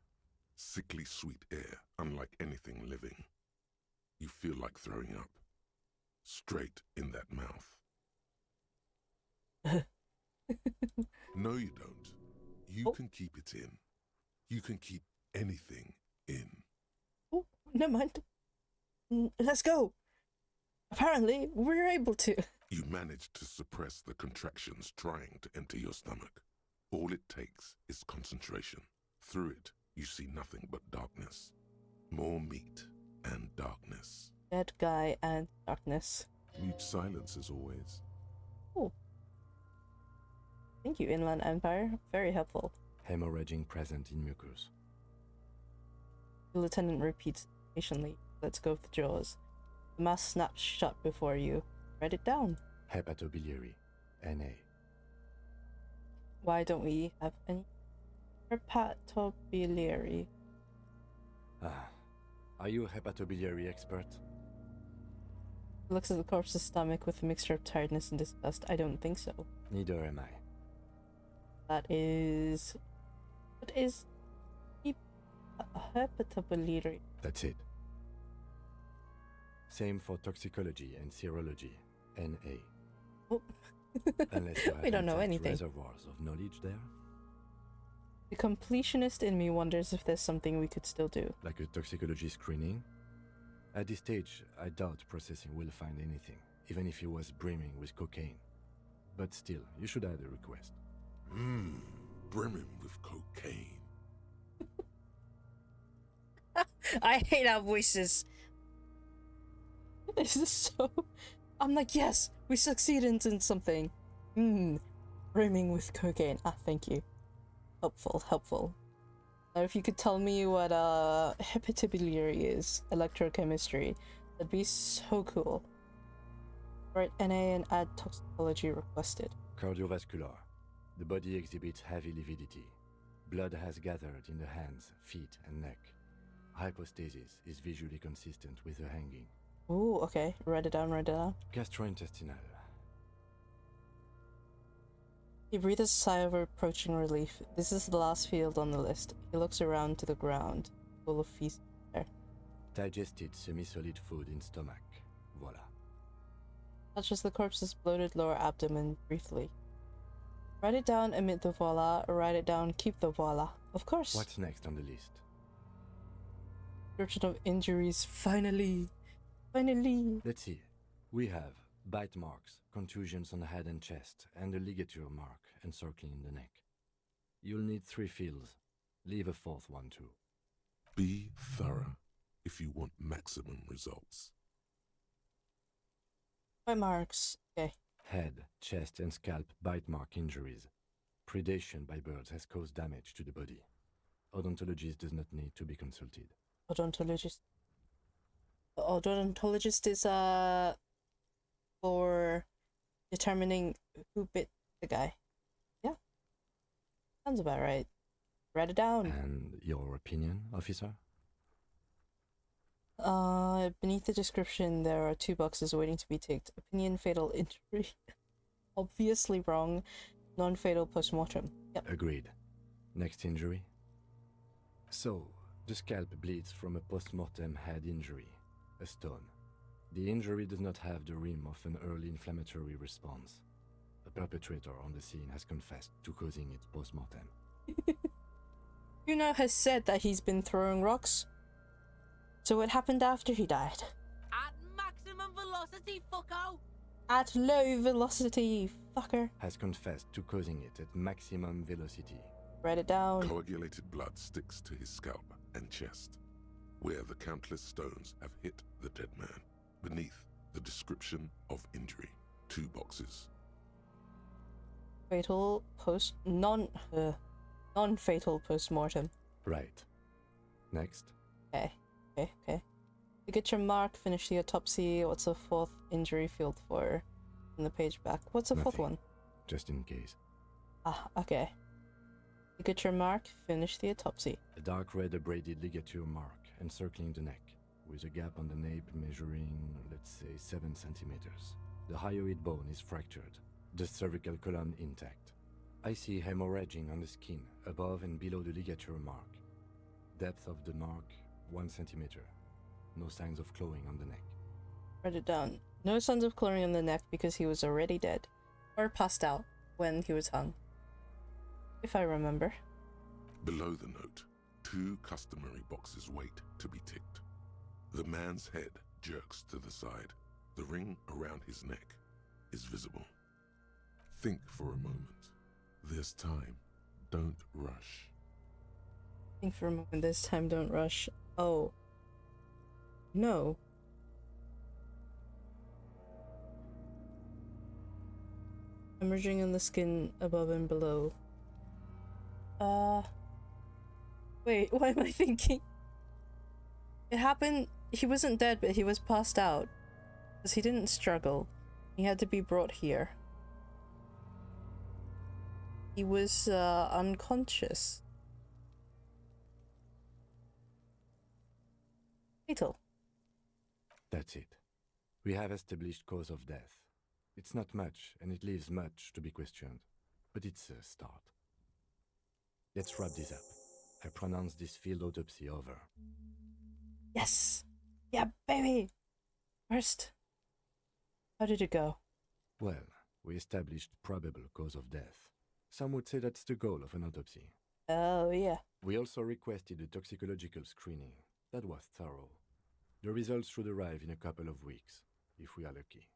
Sickly sweet air, unlike anything living. You feel like throwing up. Straight in that mouth. No, you don't. You Oh. can keep it in. You can keep anything in. Oh, never mind. Let's go. Apparently, we're able to. You manage to suppress the contractions trying to enter your stomach. All it takes is concentration. Through it, you see nothing but darkness. More meat and darkness. Dead guy and darkness. Mute silence as always. Oh. Thank you, Inland Empire. Very helpful. Hemorrhaging present in mucus. The lieutenant repeats patiently. Let's go with the jaws. The mask snaps shut before you. Write it down. Hepatobiliary. NA. Why don't we have any hepatobiliary? Ah. Are you a hepatobiliary expert? He looks at the corpse's stomach with a mixture of tiredness and disgust. I don't think so. Neither am I. That is... What is... hepatobiliary? That's it. Same for toxicology and serology. NA. Oh. Unless you have We don't know intact anything. reservoirs of knowledge there. The completionist in me wonders if there's something we could still do. Like a toxicology screening? At this stage, I doubt processing will find anything, even if he was brimming with cocaine. But still, you should add a request. Brimming with cocaine. I hate our voices. This is so... I'm like, yes, we succeeded in something. Brimming with cocaine. Ah, thank you. Helpful. Now, if you could tell me what hepatobiliary is, electrochemistry, that'd be so cool. Write NA and add toxicology requested. Cardiovascular. The body exhibits heavy lividity. Blood has gathered in the hands, feet, and neck. Hypostasis is visually consistent with the hanging. Ooh, okay. Write it down. Gastrointestinal. He breathes a sigh of approaching relief. This is the last field on the list. He looks around to the ground, full of feast there. Digested semi-solid food in stomach. Voila. Touches the corpse's bloated lower abdomen briefly. Write it down, emit the voila. Write it down, keep the voila. Of course. What's next on the list? Description of injuries. Finally. Let's see. We have bite marks, contusions on the head and chest, and a ligature mark encircling the neck. You'll need 3 fields. Leave a 4th one too. Be thorough if you want maximum results. Bite marks. Okay. Head, chest, and scalp bite mark injuries. Predation by birds has caused damage to the body. Odontologist does not need to be consulted. Odontologist. Odontologist is for determining who bit the guy. Yeah. Sounds about right. Write it down. And your opinion, officer? Beneath the description, there are 2 boxes waiting to be ticked. Opinion, fatal injury. Obviously wrong. Non-fatal post-mortem. Yep. Agreed. Next injury? So, the scalp bleeds from a post-mortem head injury, a stone. The injury does not have the rim of an early inflammatory response. The perpetrator on the scene has confessed to causing it post-mortem. Kuno has said that he's been throwing rocks. So what happened after he died? At maximum velocity, fucko! At low velocity, fucker. Has confessed to causing it at maximum velocity. Write it down. Coagulated blood sticks to his scalp and chest, where the countless stones have hit the dead man. Beneath the description of injury, 2 boxes. Fatal post... non-fatal post-mortem. Right. Next. Okay. You get your mark, finish the autopsy. What's the 4th injury field for? In the page back. What's the 4th Nothing. one? Just in case. Ah, okay. You get your mark, finish the autopsy. A dark red abraded ligature mark encircling the neck, with a gap on the nape measuring, let's say, 7 centimeters. The hyoid bone is fractured, the cervical column intact. I see hemorrhaging on the skin, above and below the ligature mark. Depth of the mark, 1 centimeter. No signs of clawing on the neck. Write it down. No signs of clawing on the neck because he was already dead. Or passed out when he was hung. If I remember. Below the note, 2 customary boxes wait to be ticked. The man's head jerks to the side. The ring around his neck is visible. Think for a moment. There's time. Don't rush. Think for a moment. This time, don't rush. Oh. No. Emerging on the skin above and below. Wait, what am I thinking? It happened. He wasn't dead, but he was passed out. Because he didn't struggle. He had to be brought here. He was unconscious. Fatal. That's it. We have established cause of death. It's not much, and it leaves much to be questioned. But it's a start. Let's wrap this up. I pronounce this field autopsy over. Yes! Yeah, baby! First, how did it go? Well, we established probable cause of death. Some would say that's the goal of an autopsy. Oh, yeah. We also requested a toxicological screening. That was thorough. The results should arrive in a couple of weeks, if we are lucky.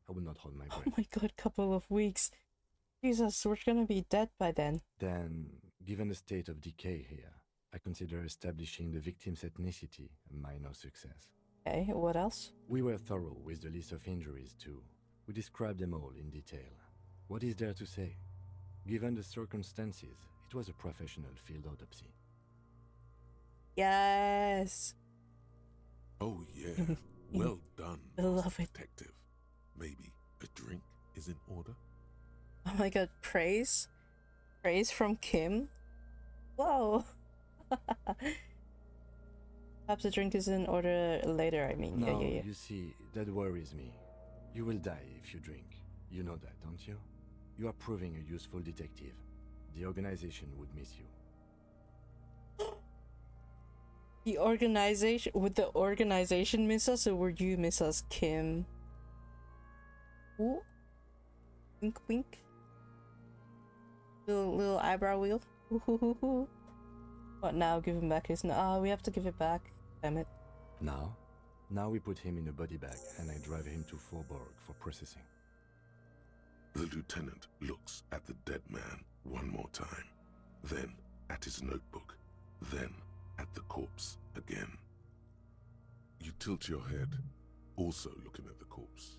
I will not hold my breath. Oh my god, couple of weeks. Jesus, we're gonna be dead by then. Then, given the state of decay here, I consider establishing the victim's ethnicity a minor success. Okay, what else? We were thorough with the list of injuries too. We described them all in detail. What is there to say? Given the circumstances, it was a professional field autopsy. Yes! Oh yeah, well done, I love it. detective. Maybe a drink is in order? Oh my god, praise? Praise from Kim? Whoa! Perhaps a drink is in order later, I mean. No, Yeah. you see, that worries me. You will die if you drink. You know that, don't you? You are proving a useful detective. The organization would miss you. The organization... Would the organization miss us, or would you miss us, Kim? Ooh. Wink, wink. Little eyebrow wheel. Ooh. What now? Give him back his... we have to give it back. Damn it. Now we put him in a body bag and I drive him to Faubourg for processing. The lieutenant looks at the dead man one more time, then at his notebook, then at the corpse again. You tilt your head, also looking at the corpse.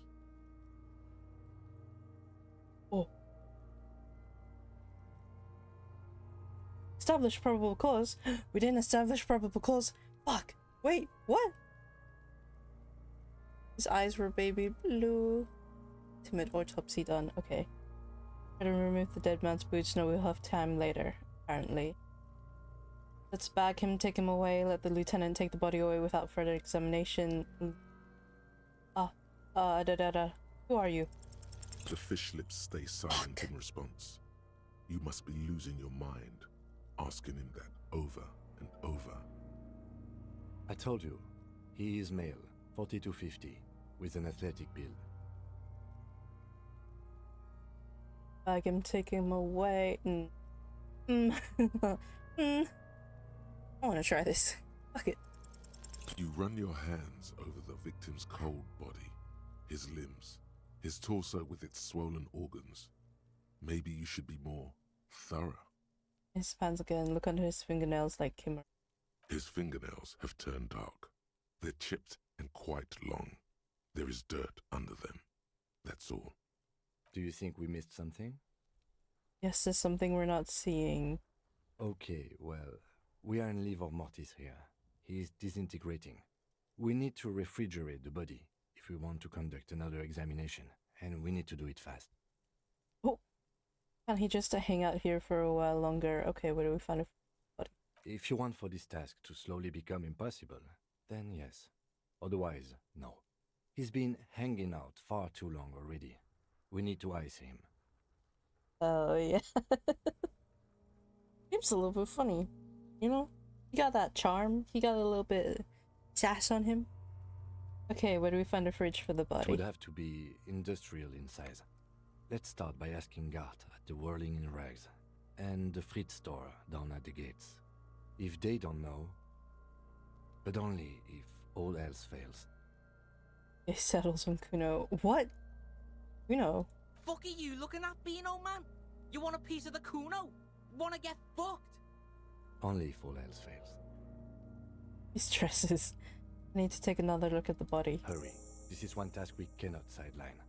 Oh. Establish probable cause? We didn't establish probable cause. Fuck. Wait, what? His eyes were baby blue. Timid autopsy done. Okay. Try to remove the dead man's boots. No, we'll have time later, apparently. Let's bag him, take him away, let the lieutenant take the body away without further examination. Who are you? The fish lips stay silent in response. You must be losing your mind, asking him that over and over. I told you, he is male, 40 to 50, with an athletic build. Bag him, take him away. I want to try this. Fuck it. You run your hands over the victim's cold body, his limbs, his torso with its swollen organs. Maybe you should be more thorough. His hands again. Look under his fingernails like Kim. His fingernails have turned dark. They're chipped and quite long. There is dirt under them. That's all. Do you think we missed something? Yes, there's something we're not seeing. Okay, well, we are in livor mortis here. He is disintegrating. We need to refrigerate the body if we want to conduct another examination, and we need to do it fast. Oh, can he just hang out here for a while longer? Okay, where do we find a body? If you want for this task to slowly become impossible, then yes. Otherwise, no. He's been hanging out far too long already. We need to ice him. Oh, yeah. Seems a little bit funny, you know? He got that charm. He got a little bit sass on him. Okay, where do we find a fridge for the It body? would have to be industrial in size. Let's start by asking Gart at the Whirling in Rags. and the Fritz store down at the gates. If they don't know, but only if all else fails. It settles on Kuno. What? Kuno? Fuck are you looking at, Beano man? You want a piece of the Kuno? Wanna get fucked? Only if all else fails. He stresses. I need to take another look at the body. Hurry. This is one task we cannot sideline.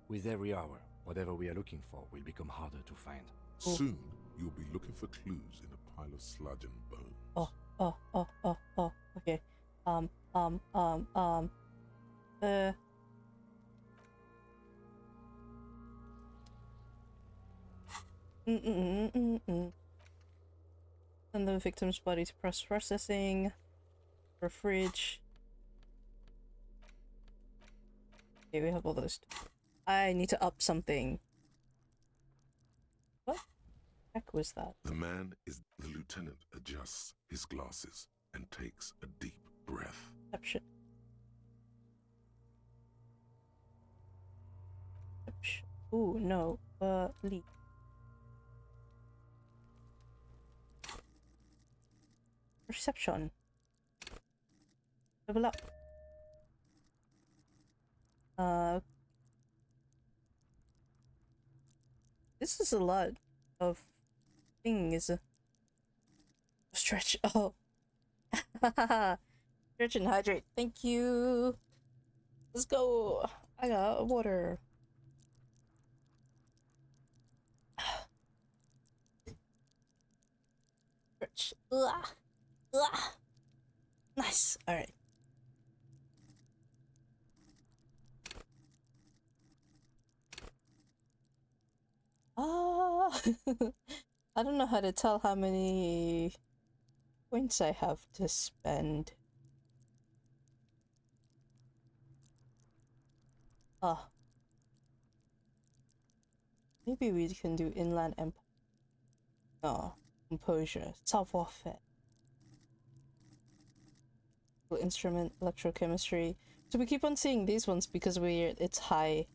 With every hour, whatever we are looking for will become harder to find. Soon, you'll be looking for clues in a pile of sludge and bones. Oh. Okay. Send the victim's body to processing. For a fridge. Okay, we have all those. I need to up something. What the heck was that? The man is... The lieutenant adjusts his glasses and takes a deep breath. Perception. Perception. Ooh, no. Leap. Perception. Level up. This is a lot of things. Stretch. Oh. Stretch and hydrate. Thank you. Let's go. I got water. Stretch. Nice. All right. I don't know how to tell how many points I have to spend. Maybe we can do Inland Empire. No, Composure, South Warfare. Instrument, Electrochemistry. So we keep on seeing these ones because it's high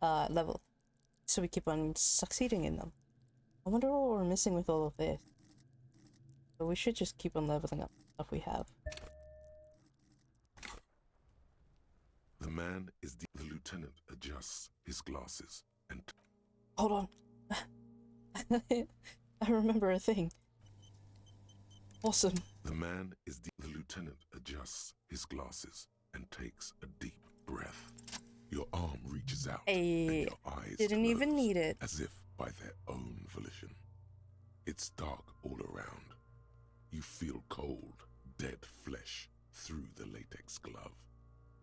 level. So we keep on succeeding in them. I wonder what we're missing with all of this. But we should just keep on leveling up stuff we have. The man is... The lieutenant adjusts his glasses and... Hold on. I remember a thing. Awesome. The man is... The lieutenant adjusts his glasses and takes a deep breath. Your arm reaches out and your eyes Didn't even close, need it. as if by their own volition. It's dark all around. You feel cold, dead flesh through the latex glove.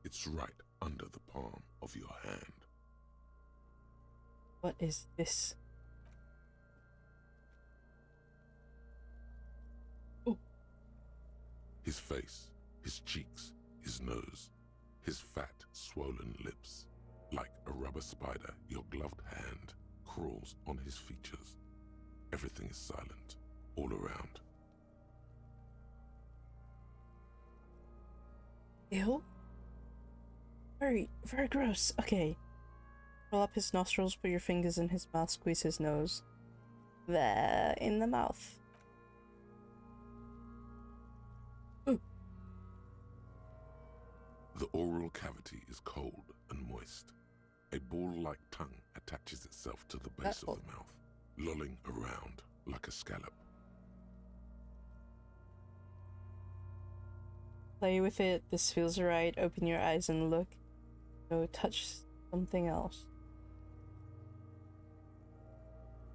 It's right under the palm of your hand. What is this? Oh. His face, his cheeks, his nose, his fat, swollen lips. Like a rubber spider, your gloved hand crawls on his features. Everything is silent, all around. Ew? Very, very gross. Okay. Roll up his nostrils, put your fingers in his mouth, squeeze his nose. There, in the mouth. Ooh. The oral cavity is cold and moist. A ball-like tongue attaches itself to the base of the mouth, lolling around like a scallop. Play with it. This feels right. Open your eyes and look. Go touch something else.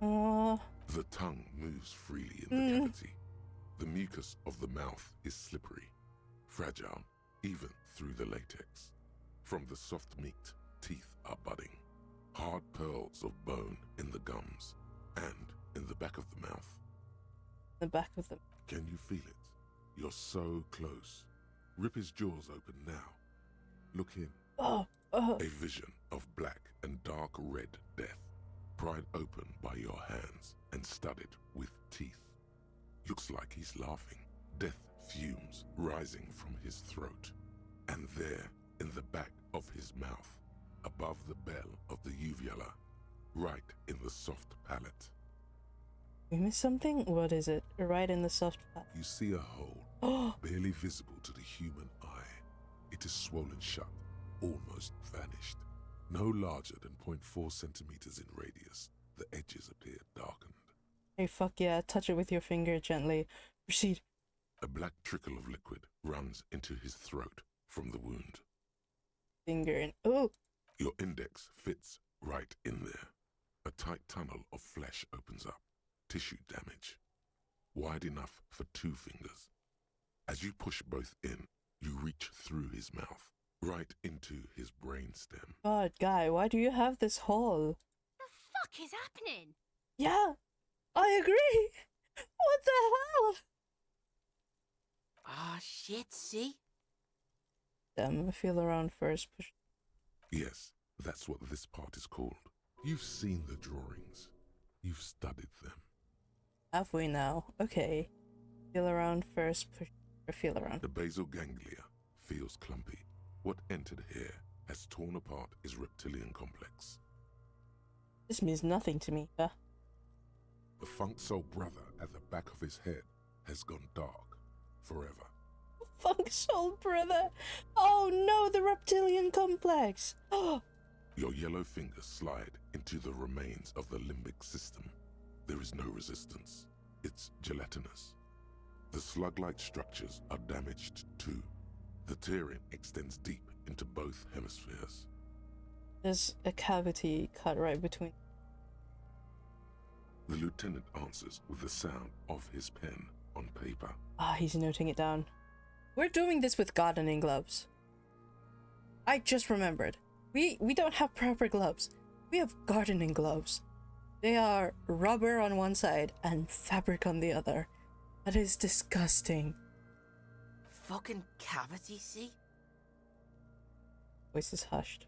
The tongue moves freely in the cavity. The mucus of the mouth is slippery, fragile, even through the latex. From the soft meat, teeth are budding. Hard pearls of bone in the gums and in the back of the mouth. The back of the... Can you feel it? You're so close. Rip his jaws open now. Look in. A vision of black and dark red death, pried open by your hands and studded with teeth. Looks like he's laughing. Death fumes rising from his throat. And there, in the back of his mouth, above the bell of the uvula, right in the soft palate. We missed something? What is it? Right in the soft spot. You see a hole, barely visible to the human eye. It is swollen shut, almost vanished. No larger than 0.4 centimeters in radius, the edges appear darkened. Hey, fuck yeah, touch it with your finger gently. Proceed. A black trickle of liquid runs into his throat from the wound. Finger in. Oh! Your index fits right in there. A tight tunnel of flesh opens up. Tissue damage. Wide enough for 2 fingers. As you push both in, you reach through his mouth, right into his brainstem. God, guy, why do you have this hole? The fuck is happening? Yeah, I agree. What the hell? Ah, shit, see? Damn, I feel around first. Push. Yes, that's what this part is called. You've seen the drawings. You've studied them. Have we now? Okay. Feel around first. Push. Or feel around. The basal ganglia feels clumpy. What entered here has torn apart his reptilian complex. This means nothing to me. The funk soul brother at the back of his head has gone dark forever. Funk soul brother. Oh no, the reptilian complex. Oh. Your yellow fingers slide into the remains of the limbic system. There is no resistance. It's gelatinous. The slug-like structures are damaged too. The tearing extends deep into both hemispheres. There's a cavity cut right between. The lieutenant answers with the sound of his pen on paper. Ah, he's noting it down. We're doing this with gardening gloves. I just remembered. We don't have proper gloves. We have gardening gloves. They are rubber on one side and fabric on the other. That is disgusting. Fucking cavity, see? Voice is hushed.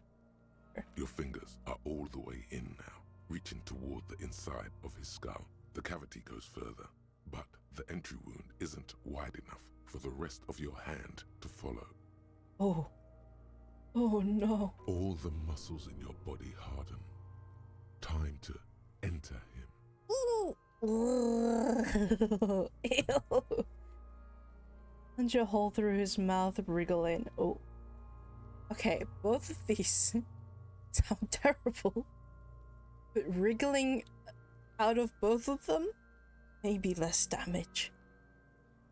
Your fingers are all the way in now, reaching toward the inside of his skull. The cavity goes further, but the entry wound isn't wide enough for the rest of your hand to follow. Oh. Oh no. All the muscles in your body harden. Time to enter him. Ew. Punch a hole through his mouth, wriggling. Oh. Okay, both of these sound terrible. But wriggling out of both of them? Maybe less damage.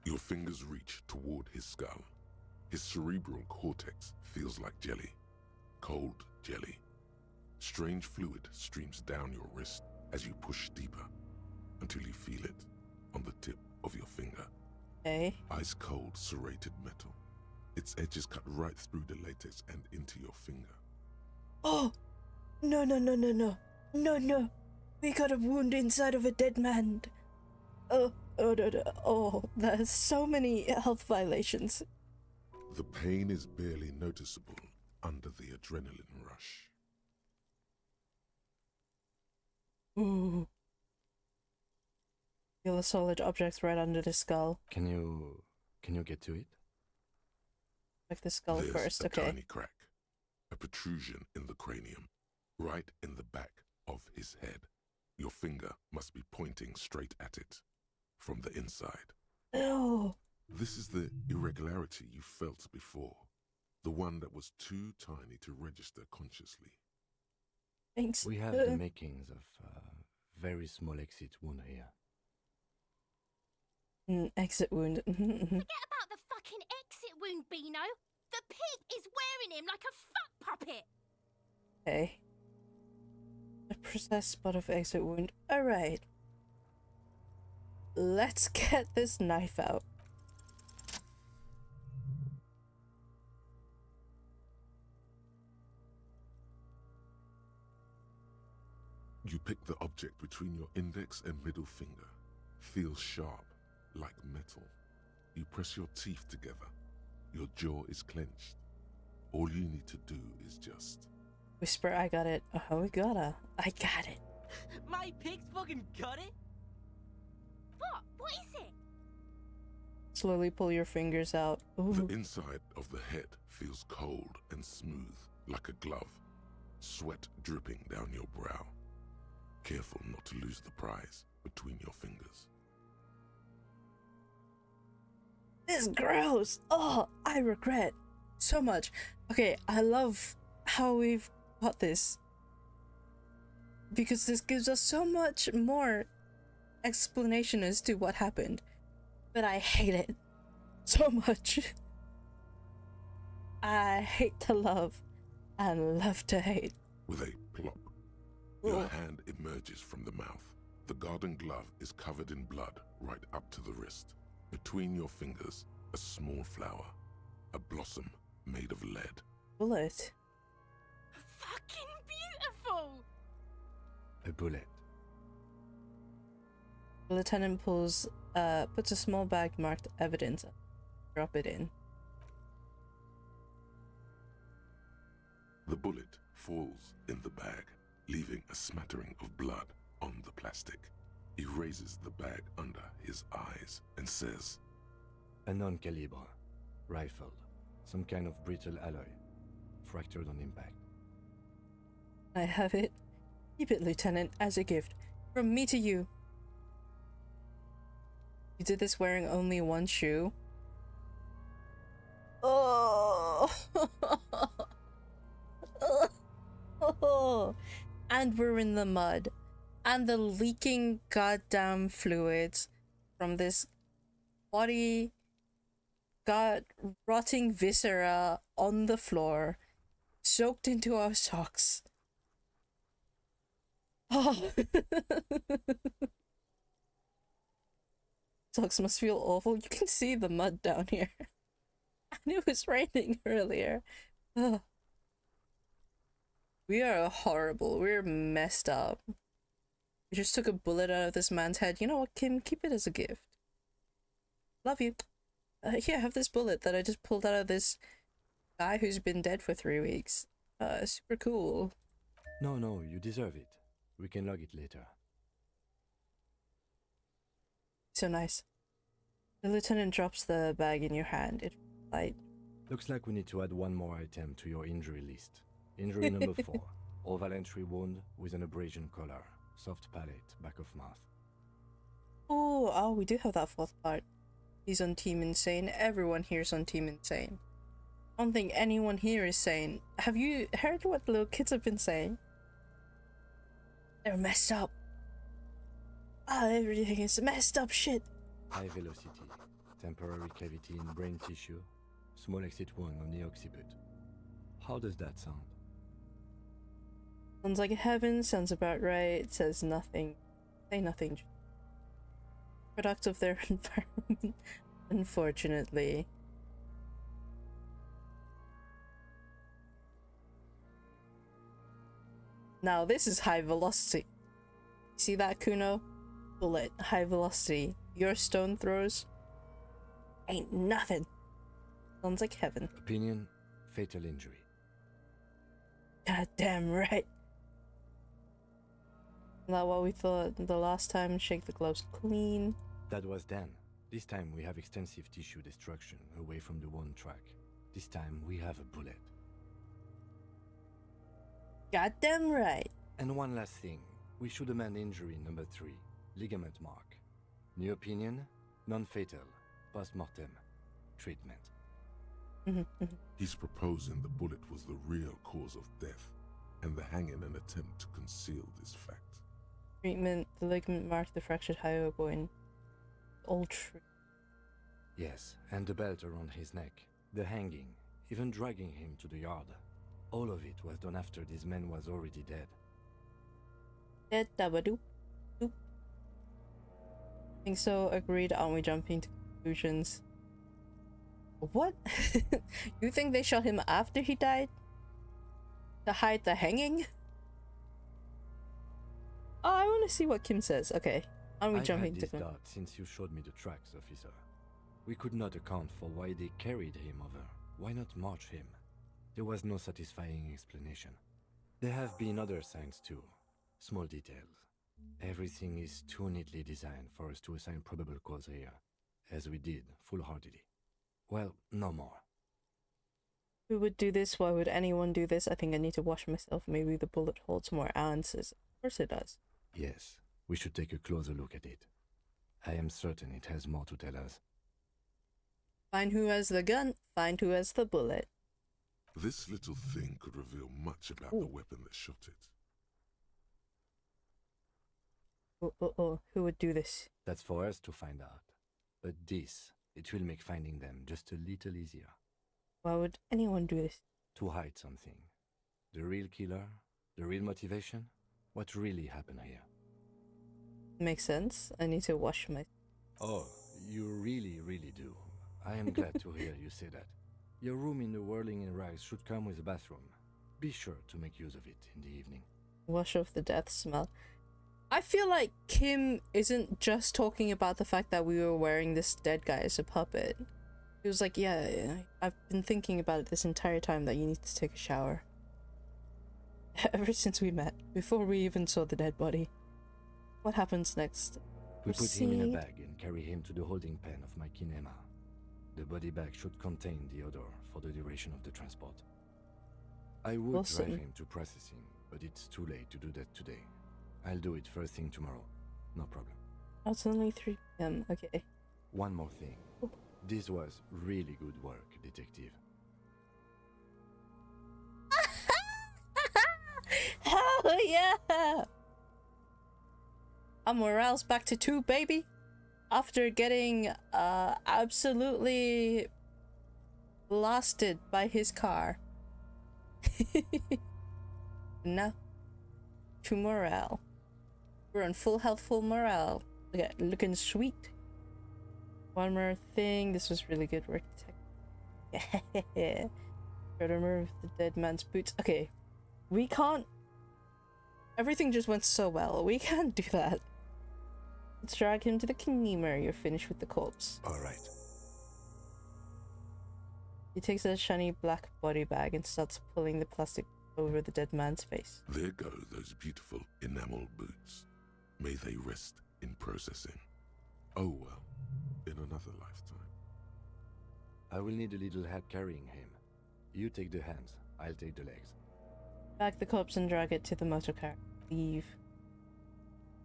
Your fingers reach toward his skull. His cerebral cortex feels like jelly. Cold jelly. Strange fluid streams down your wrist as you push deeper until you feel it on the tip of your finger. Okay. Ice cold serrated metal. Its edges cut right through the latex and into your finger. Oh! No, no, no, no, no. No, no. We got a wound inside of a dead man. Oh, no, no. Oh, there's so many health violations. The pain is barely noticeable under the adrenaline rush. Ooh. Feel a solid object right under the skull. Can you get to it? Check the skull There's first, a okay. tiny crack, a protrusion in the cranium, right in the back of his head. Your finger must be pointing straight at it, from the inside. Oh. This is the irregularity you felt before, the one that was too tiny to register consciously. Thanks. We have the makings of a very small exit wound here. Exit wound. Forget about the fucking exit wound, Beano. The pig is wearing him like a fuck puppet. Okay. A precise spot of exit wound. Alright. Let's get this knife out. You pick the object between your index and middle finger. Feels sharp, like metal. You press your teeth together. Your jaw is clenched. All you need to do is just... Whisper, I got it. Oh, we gotta. I got it. My pig's fucking got it? What? What is it? Slowly pull your fingers out. Ooh. The inside of the head feels cold and smooth, like a glove. Sweat dripping down your brow. Careful not to lose the prize. between your fingers. This is gross. Oh, I regret so much. Okay, I love how we've got this, because this gives us so much more explanation as to what happened, but I hate it so much. I hate to love and love to hate. With a plop, your hand emerges from the mouth. The garden glove is covered in blood right up to the wrist. Between your fingers, a small flower, a blossom made of lead. Bullet. Fucking beautiful! A bullet. The lieutenant puts a small bag marked evidence. Drop it in. The bullet falls in the bag, leaving a smattering of blood on the plastic. He raises the bag under his eyes and says, A non-caliber. Rifled. Some kind of brittle alloy. Fractured on impact. I have it. Keep it, Lieutenant, as a gift. From me to you. You did this wearing only one shoe? Oh! And we're in the mud. And the leaking goddamn fluids from this body got rotting viscera on the floor, soaked into our socks. Oh. Socks must feel awful. You can see the mud down here. And it was raining earlier. Ugh. We are horrible. We're messed up. We just took a bullet out of this man's head. You know what, Kim? Keep it as a gift. Love you. Here, have this bullet that I just pulled out of this guy who's been dead for 3 weeks. Super cool. No, you deserve it. We can log it later. So nice. The lieutenant drops the bag in your hand. It light. Looks like we need to add one more item to your injury list. Injury number 4. Oval entry wound with an abrasion collar. Soft palate, back of mouth. Oh, we do have that fourth part. He's on Team Insane. Everyone here's on Team Insane. I don't think anyone here is sane. Have you heard what little kids have been saying? They're messed up. Everything is messed up shit. High velocity. Temporary cavity in brain tissue. Small exit wound on the occiput. How does that sound? Sounds like heaven, sounds about right. It says nothing. Say nothing. Product of their environment, unfortunately. Now this is high velocity. See that, Kuno? Bullet, high velocity. Your stone throws ain't nothing. Sounds like heaven. Opinion, fatal injury. God damn right. Isn't that what we thought the last time? Shake the gloves clean. That was then. This time we have extensive tissue destruction away from the wound track. This time we have a bullet. Goddamn right. And one last thing. We should amend injury number 3. Ligament mark. New opinion? Non-fatal. Post-mortem. Treatment. He's proposing the bullet was the real cause of death, and the hanging an attempt to conceal this fact. Treatment, the ligament marked the fractured hyoid. Old tree. Yes, and the belt around his neck. The hanging. Even dragging him to the yard. All of it was done after this man was already dead. Dead dabadoop. Doop. Think so, agreed. Aren't we jumping to conclusions? What? You think they shot him after he died? To hide the hanging? Oh, I want to see what Kim says. Okay. Aren't we jumping to this thought since you showed me the tracks, officer. We could not account for why they carried him over. Why not march him? There was no satisfying explanation. There have been other signs too. Small details. Everything is too neatly designed for us to assign probable cause here, as we did, foolhardily. Well, no more. Who would do this? Why would anyone do this? I think I need to wash myself. Maybe the bullet holds more answers. Of course it does. Yes, We should take a closer look at it. I am certain it has more to tell us. Find who has the gun, find who has the bullet. This little thing could reveal much about the weapon that shot it. Oh, who would do this? That's for us to find out. But this, it will make finding them just a little easier. Why would anyone do this? To hide something. The real killer, the real motivation, what really happened here. Makes sense. I need to wash my... Oh, you really, really do. I am glad to hear you say that. Your room in the Whirling in Rags should come with a bathroom. Be sure to make use of it in the evening. Wash off the death smell. I feel like Kim isn't just talking about the fact that we were wearing this dead guy as a puppet. He was like, yeah, I've been thinking about it this entire time that you need to take a shower. Ever since we met, before we even saw the dead body. What happens next? We put him in a bag and carry him to the holding pen of my kinema. The body bag should contain the odor for the duration of the transport. I would drive him to processing, but it's too late to do that today. I'll do it first thing tomorrow. No problem. Oh, it's only 3 p.m. Okay. One more thing. This was really good work, detective. Hell yeah! Our morale's back to 2, baby. After getting absolutely blasted by his car. Now, to morale. We're on full health, full morale. Okay, looking sweet. One more thing. This was really good work. Yeah. Try to remove the dead man's boots. Okay, we can't. Everything just went so well. We can't do that. Let's drag him to the kinema. You're finished with the corpse. All right. He takes a shiny black body bag and starts pulling the plastic over the dead man's face. There go those beautiful enamel boots. May they rest in processing. Oh well, in another lifetime. I will need a little help carrying him. You take the hands, I'll take the legs. Bag the corpse and drag it to the motor car. Leave.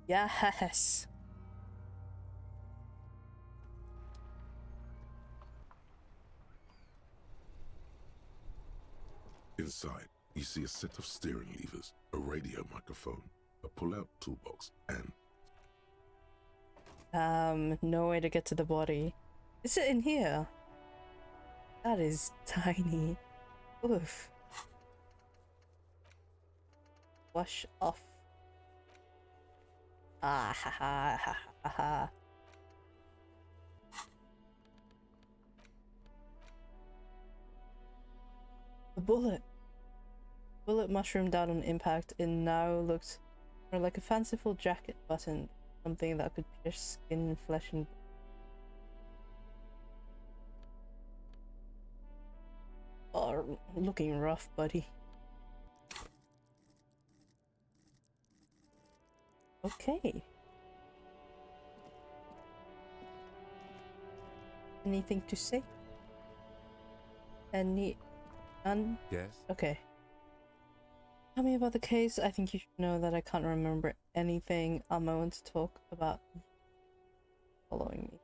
Yes! Inside, you see a set of steering levers, a radio microphone, a pull-out toolbox, and... no way to get to the body. Is it in here? That is tiny. Oof. Wash off. Ah ha ha ha ha ha. The bullet. Bullet mushroomed out on impact and now looks more like a fanciful jacket button. Something that could pierce skin, flesh, and... Oh, looking rough, buddy. Okay. Anything to say? None? Yes? Okay. Tell me about the case. I think you should know that I can't remember anything. I want to talk about following me.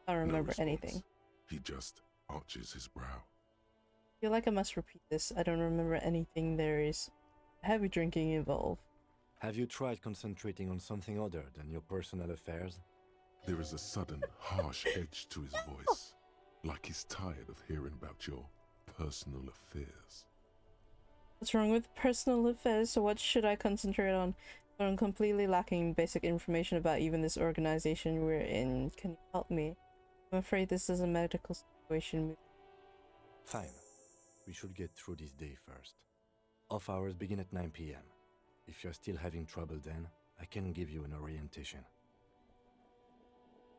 I don't remember anything. He just arches his brow. I feel like I must repeat this. I don't remember anything. There is heavy drinking involved. Have you tried concentrating on something other than your personal affairs? There is a sudden, harsh edge to his voice, like he's tired of hearing about your personal affairs. What's wrong with personal affairs? So what should I concentrate on? I'm completely lacking basic information about even this organization we're in. Can you help me? I'm afraid this is a medical situation. Fine. We should get through this day first. Off hours begin at 9 p.m. If you're still having trouble then, I can give you an orientation.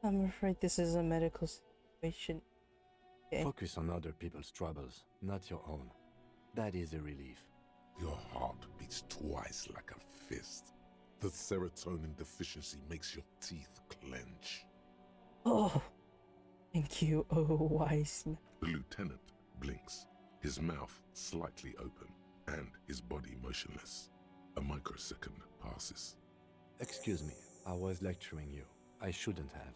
I'm afraid this is a medical situation. Okay. Focus on other people's troubles, not your own. That is a relief. Your heart beats twice like a fist. The serotonin deficiency makes your teeth clench. Oh, thank you, oh wise man. The lieutenant blinks, his mouth slightly open, and his body motionless. A microsecond passes. Excuse me, I was lecturing you. I shouldn't have.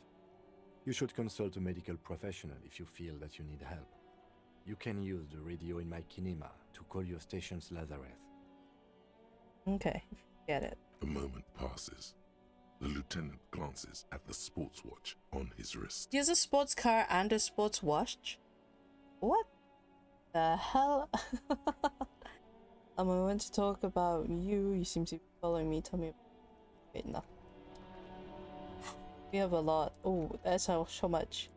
You should consult a medical professional if you feel that you need help. You can use the radio in my kinema to call your station's Lazareth. Okay, get it. A moment passes. The lieutenant glances at the sports watch on his wrist. He has a sports car and a sports watch? What the hell? A moment to talk about you. You seem to be following me. Tell me. Wait, no. We have a lot. Oh, that's how so much.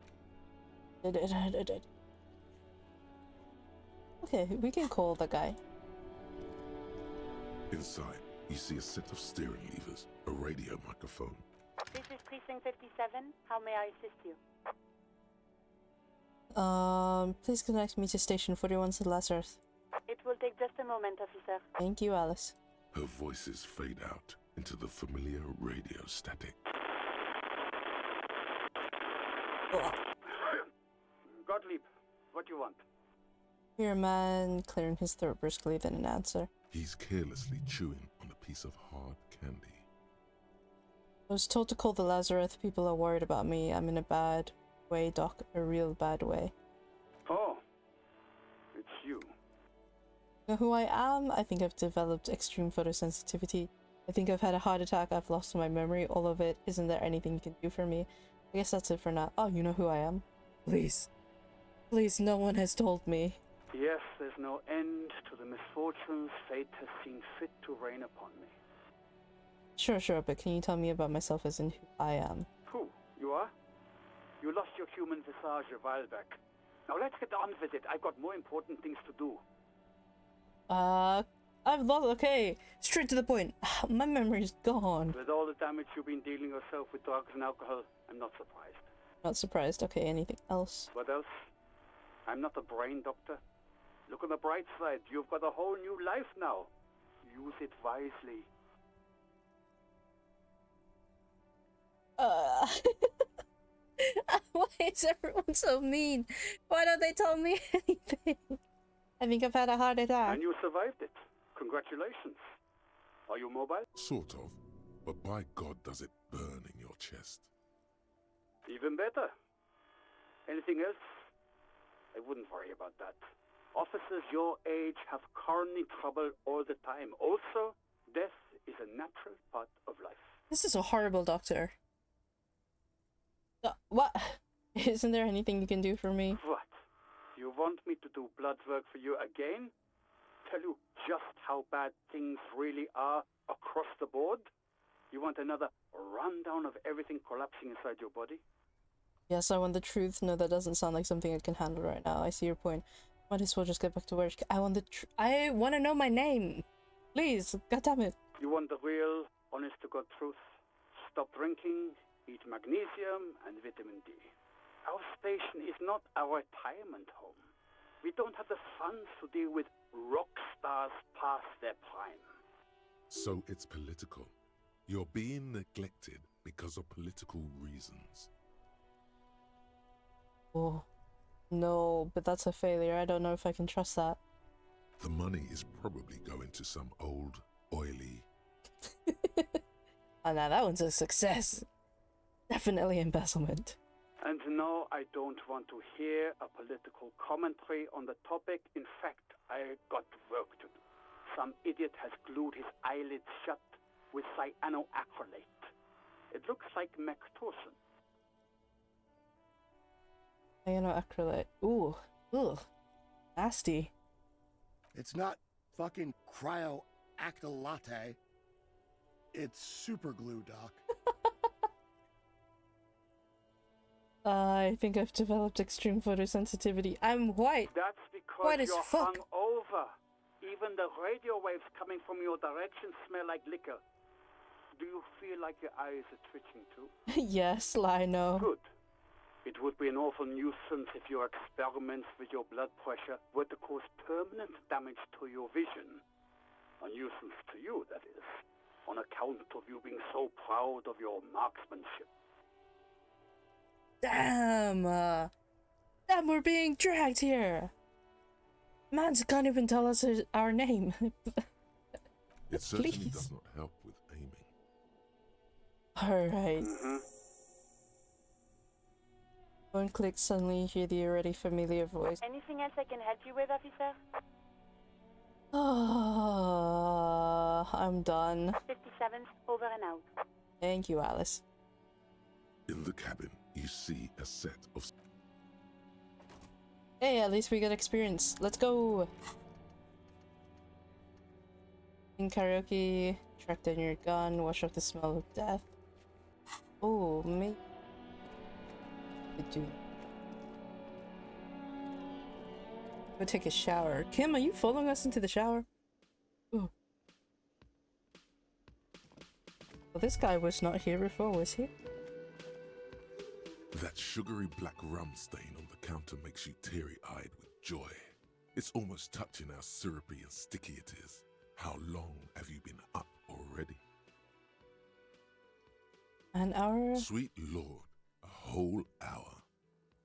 Okay, we can call the guy. Inside, you see a set of steering levers, a radio microphone. This is Precinct 57. How may I assist you? Please connect me to Station 41 to Lazarus. It will take just a moment, officer. Thank you, Alice. Her voices fade out into the familiar radio static. Gottlieb, what do you want? Here, man, clearing his throat briskly, then an answer. He's carelessly chewing on a piece of hard candy. I was told to call the Lazarus. People are worried about me. I'm in a bad way, Doc. A real bad way. Oh, it's you. Know who I am? I think I've developed extreme photosensitivity. I think I've had a heart attack. I've lost my memory. All of it. Isn't there anything you can do for me? I guess that's it for now. Oh, you know who I am? Please. Please, no one has told me. Yes, there's no end to the misfortunes fate has seen fit to rain upon me. Sure, but can you tell me about myself as in who I am? Who? You are? You lost your human visage a while back. Now let's get on with it. I've got more important things to do. I've lost. Okay, straight to the point. My memory's gone. With all the damage you've been dealing yourself with drugs and alcohol, I'm not surprised. Not surprised. Okay, anything else? What else? I'm not a brain doctor. Look on the bright side. You've got a whole new life now. Use it wisely. Why is everyone so mean? Why don't they tell me anything? I think I've had a heart attack. And you survived it. Congratulations. Are you mobile? Sort of, but by God does it burn in your chest. Even better. Anything else? I wouldn't worry about that. Officers your age have coronary trouble all the time. Also, death is a natural part of life. This is a horrible doctor. What? Isn't there anything you can do for me? What? You want me to do blood work for you again? Tell you just how bad things really are across the board? You want another rundown of everything collapsing inside your body? Yes, I want the truth. No, that doesn't sound like something I can handle right now. I see your point. Might as well just get back to work. I want the I want to know my name. Please, goddammit. You want the real, honest-to-God truth? Stop drinking, eat magnesium and vitamin D. Our station is not a retirement home. We don't have the funds to deal with rock stars past their prime. So it's political. You're being neglected because of political reasons. Oh, no, but that's a failure. I don't know if I can trust that. The money is probably going to some old, oily... Oh, now that one's a success. Definitely embezzlement. And no, I don't want to hear a political commentary on the topic. In fact, I got work to do. Some idiot has glued his eyelids shut with cyanoacrylate. It looks like Mactorson. Cyanoacrylate. Ooh, nasty. It's not fucking cryoacrylate. It's super glue, Doc. I think I've developed extreme photosensitivity. I'm white. That's because White as you're fuck. hungover. Even the radio waves coming from your direction smell like liquor. Do you feel like your eyes are twitching too? Yes, Lino. Good. It would be an awful nuisance if your experiments with your blood pressure were to cause permanent damage to your vision. A nuisance to you, that is, on account of you being so proud of your marksmanship. Damn! Damn, we're being dragged here! Man can't even tell us our name. It certainly Please. does not help with aiming. Alright. One click, suddenly you hear the already familiar voice. Anything else I can help you with, officer? I'm done. 57, over and out. Thank you, Alice. In the cabin, you see a set of... Hey, at least we got experience. Let's go! In karaoke, track down your gun, wash off the smell of death. Oh, me. Go take a shower. Kim, are you following us into the shower? Ooh. Well, this guy was not here before, was he? That sugary black rum stain on the counter makes you teary-eyed with joy. It's almost touching how syrupy and sticky it is. How long have you been up already? An hour? Sweet Lord, a whole hour.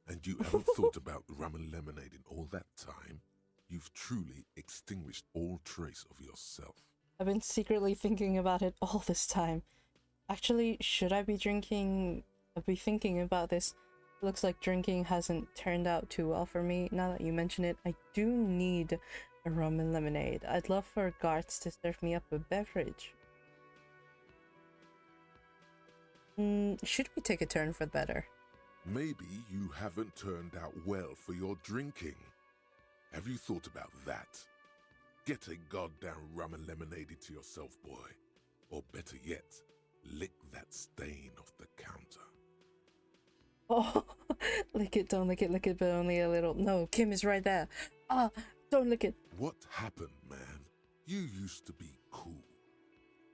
And you haven't thought about rum and lemonade in all that time? You've truly extinguished all trace of yourself. I've been secretly thinking about it all this time. Actually, should I be drinking... I'll be thinking about this. Looks like drinking hasn't turned out too well for me. Now that you mention it, I do need a rum and lemonade. I'd love for guards to serve me up a beverage. Should we take a turn for the better? Maybe you haven't turned out well for your drinking. Have you thought about that? Get a goddamn rum and lemonade into yourself, boy. Or better yet, lick that stain off the counter. Oh, lick it, don't lick it, but only a little. No, Kim is right there. Ah, don't lick it. What happened, man? You used to be cool.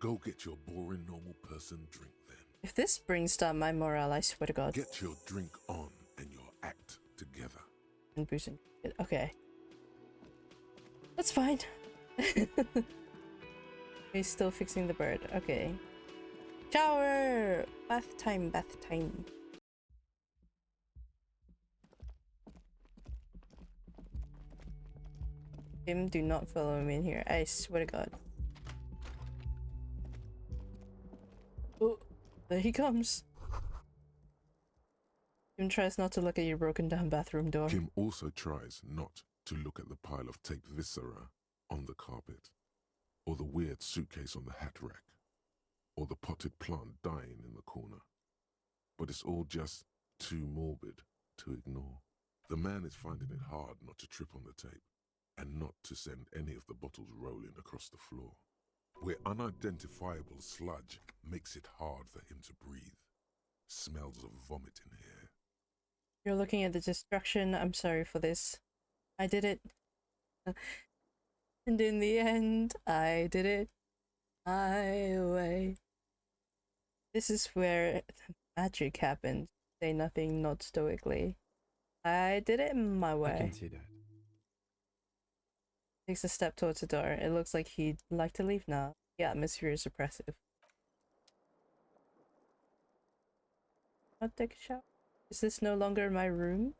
Go get your boring normal person drink then. If this brings down my morale, I swear to God. Get your drink on and your act together. And boosting it. Okay. That's fine. He's still fixing the bird. Okay. Shower! Bath time, bath time. Kim, do not follow me in here. I swear to God. Oh, there he comes. Kim tries not to look at your broken down bathroom door. Kim also tries not to look at the pile of taped viscera on the carpet, or the weird suitcase on the hat rack, or the potted plant dying in the corner. But it's all just too morbid to ignore. The man is finding it hard not to trip on the tape, and not to send any of the bottles rolling across the floor, where unidentifiable sludge makes it hard for him to breathe. Smells of vomit in here. You're looking at the destruction. I'm sorry for this. I did it. And in the end, I did it my way. This is where magic happens. Say nothing, not stoically. I did it my way. I can see that. Takes a step towards the door. It looks like he'd like to leave now. The atmosphere is oppressive. I'll take a shower. Is this no longer my room?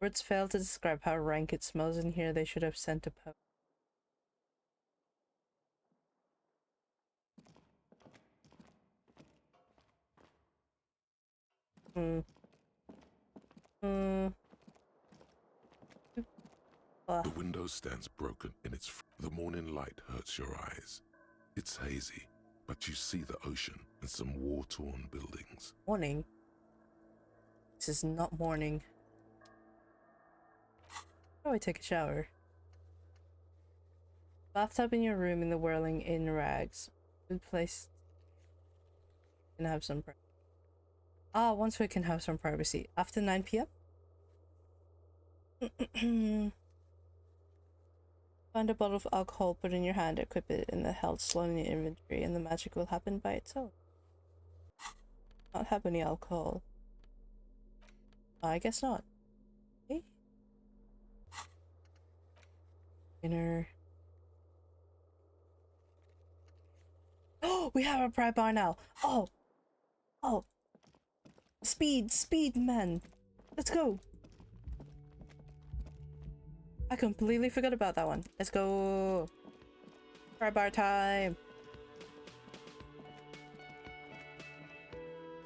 Words fail to describe how rank it smells in here. They should have sent a post. The window stands broken in its... The morning light hurts your eyes. It's hazy, but you see the ocean and some war-torn buildings. Morning? This is not morning. How do I take a shower? Bathtub in your room in the whirling in rags. Good place. Can have some privacy. Ah, once we can have some privacy. After 9 p.m.? Find a bottle of alcohol, put it in your hand, equip it in the held slot in your inventory, and the magic will happen by itself. Not have any alcohol. I guess not. Okay. Dinner. Oh, we have a pry bar now. Oh. Oh. Speed, man. Let's go. I completely forgot about that one. Let's go. Pry bar time.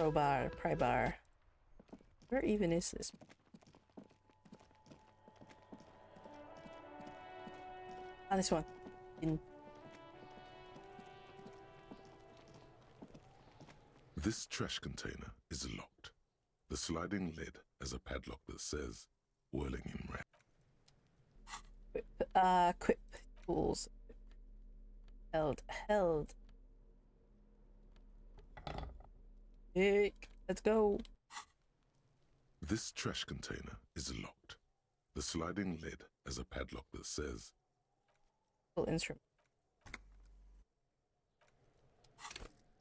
Pry bar. Where even is this? Ah, this one. This trash container is locked. The sliding lid has a padlock that says whirling in red. Quip tools. Held. Dick. Let's go. This trash container is locked. The sliding lid has a padlock that says Instrument.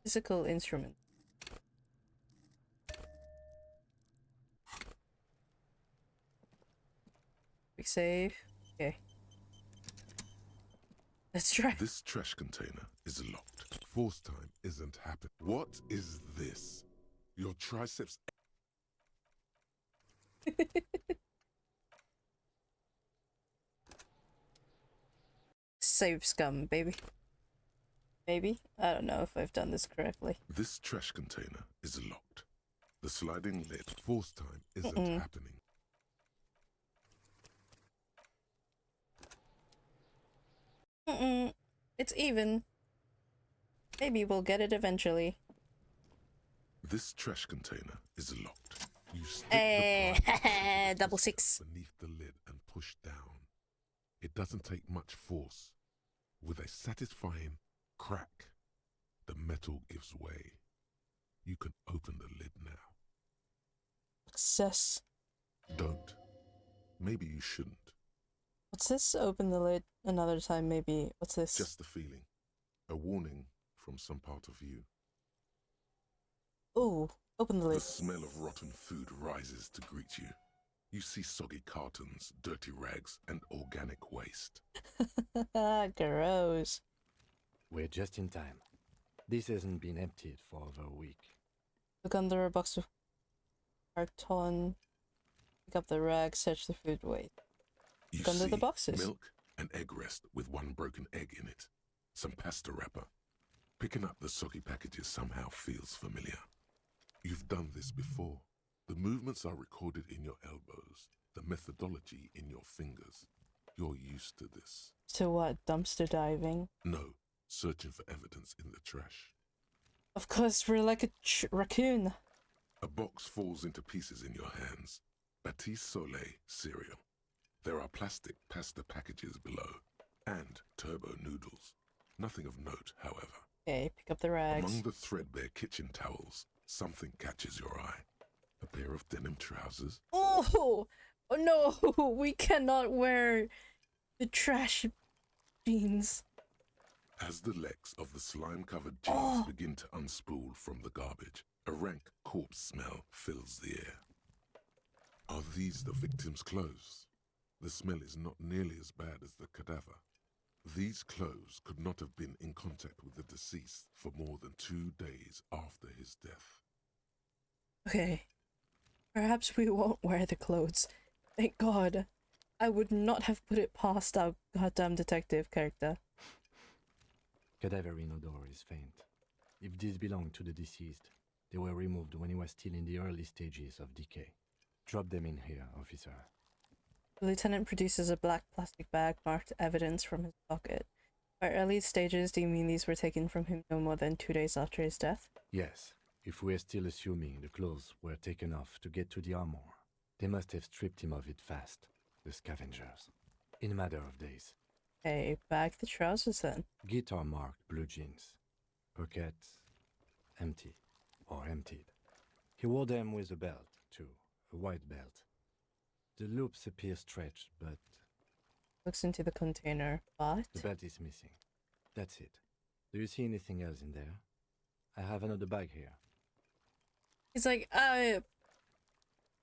Physical instrument. Quick save. Okay. Let's try. This trash container is locked. Force time isn't happening. What is this? Your triceps. Save scum, baby. Maybe? I don't know if I've done this correctly. This trash container is locked. The sliding lid. Force time isn't happening. It's even. Maybe we'll get it eventually. This trash container is locked. You stick the plastic double six beneath the lid and push down. It doesn't take much force. With a satisfying crack, the metal gives way. You can open the lid now. Success. Don't. Maybe you shouldn't. What's this? Open the lid another time, maybe. What's this? Just a feeling. A warning from some part of you. Ooh, open the lid. The smell of rotten food rises to greet you. You see soggy cartons, dirty rags, and organic waste. Gross. We're just in time. This hasn't been emptied for over a week. Look under a box of carton. Pick up the rag, search the food waste. You Look under see the boxes. milk, an egg rest with one broken egg in it, some pasta wrapper. Picking up the soggy packages somehow feels familiar. You've done this before. The movements are recorded in your elbows, the methodology in your fingers. You're used to this. So what? Dumpster diving? No, searching for evidence in the trash. Of course, we're like a raccoon. A box falls into pieces in your hands. Batiste Soleil cereal. There are plastic pasta packages below, and turbo noodles. Nothing of note, however. Okay, pick up the rags. Among the threadbare kitchen towels, something catches your eye. A pair of denim trousers. Oh no, we cannot wear the trash jeans. As the legs of the slime-covered jeans begin to unspool from the garbage, a rank corpse smell fills the air. Are these the victim's clothes? The smell is not nearly as bad as the cadaver. These clothes could not have been in contact with the deceased for more than 2 days after his death. Okay. Perhaps we won't wear the clothes. Thank God. I would not have put it past our goddamn detective character. Cadaver in odor is faint. If these belong to the deceased, they were removed when he was still in the early stages of decay. Drop them in here, officer. The lieutenant produces a black plastic bag marked evidence from his pocket. By early stages, do you mean these were taken from him no more than 2 days after his death? Yes, if we're still assuming the clothes were taken off to get to the armor, they must have stripped him of it fast, the scavengers, in a matter of days. Okay, bag the trousers then. Guitar marked blue jeans. Pockets empty, or emptied. He wore them with a belt, too, a white belt. The loops appear stretched, but Looks into the container, but... the belt is missing. That's it. Do you see anything else in there? I have another bag here. He's like,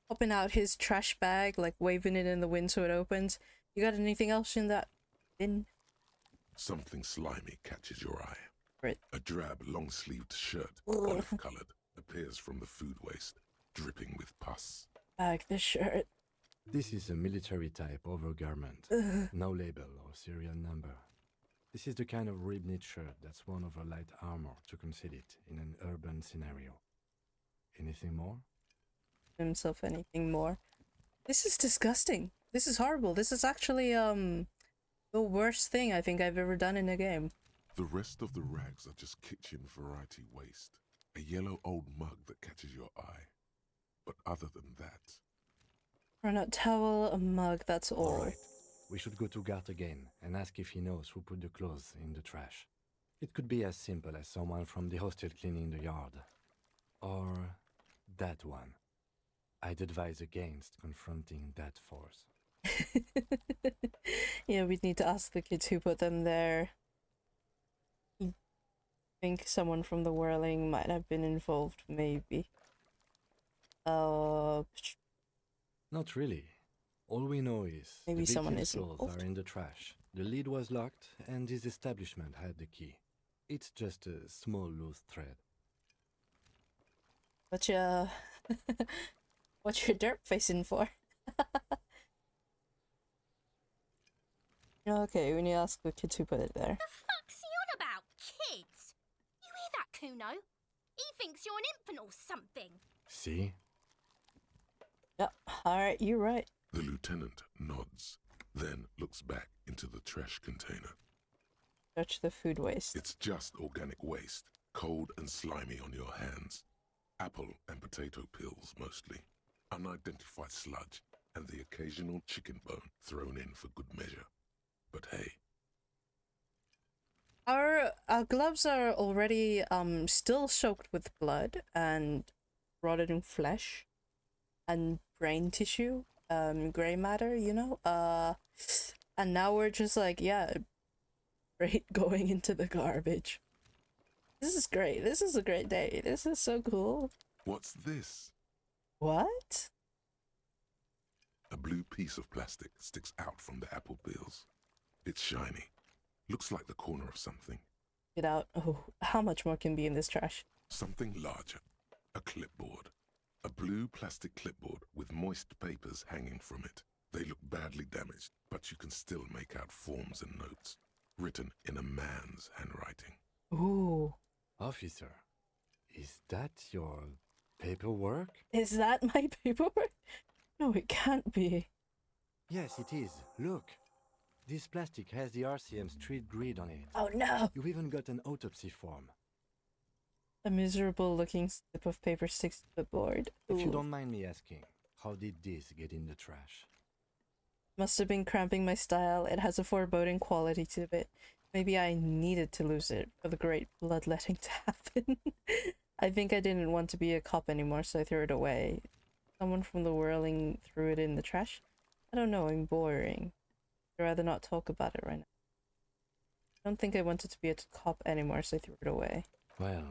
popping out his trash bag, like waving it in the wind so it opens. You got anything else in that bin? Something slimy catches your eye. Right. A drab, long-sleeved shirt, olive-colored, appears from the food waste, dripping with pus. Bag the shirt. This is a military-type overgarment. No label or serial number. This is the kind of rib-knit shirt that's worn over light armor to conceal it in an urban scenario. Anything more? Himself anything more. This is disgusting. This is horrible. This is actually the worst thing I think I've ever done in a game. The rest of the rags are just kitchen variety waste. A yellow old mug that catches your eye. But other than that... Run out towel, a mug, that's all. Alright, we should go to Gart again and ask if he knows who put the clothes in the trash. It could be as simple as someone from the hostel cleaning the yard. Or that one. I'd advise against confronting that force. Yeah, we'd need to ask the kids who put them there. I think someone from the whirling might have been involved, maybe. Not really. All we know is maybe the someone victim's is clothes involved. are in the trash. The lid was locked, and his establishment had the key. It's just a small loose thread. What's your what's your derp facing for? Okay, we need to ask the kids who put it there. The fuck's he on about, kids? You hear that, Kuno? He thinks you're an infant or something. See? Yep, alright, you're right. The lieutenant nods, then looks back into the trash container. Touch the food waste. It's just organic waste, cold and slimy on your hands. Apple and potato peels, mostly. Unidentified sludge, and the occasional chicken bone thrown in for good measure. But hey. Our gloves are already still soaked with blood and rotting flesh and brain tissue, gray matter, you know? And now we're just like, yeah, straight going into the garbage. This is great. This is a great day. This is so cool. What's this? What? A blue piece of plastic sticks out from the apple peels. It's shiny. Looks like the corner of something. Get out. Oh, how much more can be in this trash? Something larger. A clipboard. A blue plastic clipboard with moist papers hanging from it. They look badly damaged, but you can still make out forms and notes, written in a man's handwriting. Ooh. Officer, is that your paperwork? Is that my paperwork? No, it can't be. Yes, it is. Look. This plastic has the RCM street grid on it. Oh no! You've even got an autopsy form. A miserable looking slip of paper sticks to the board. If you Ooh. don't mind me asking, how did this get in the trash? Must have been cramping my style. It has a foreboding quality to it. Maybe I needed to lose it for the great bloodletting to happen. I think I didn't want to be a cop anymore, so I threw it away. Someone from the whirling threw it in the trash? I don't know, I'm boring. I'd rather not talk about it right now. I don't think I wanted to be a cop anymore, so I threw it away. Well,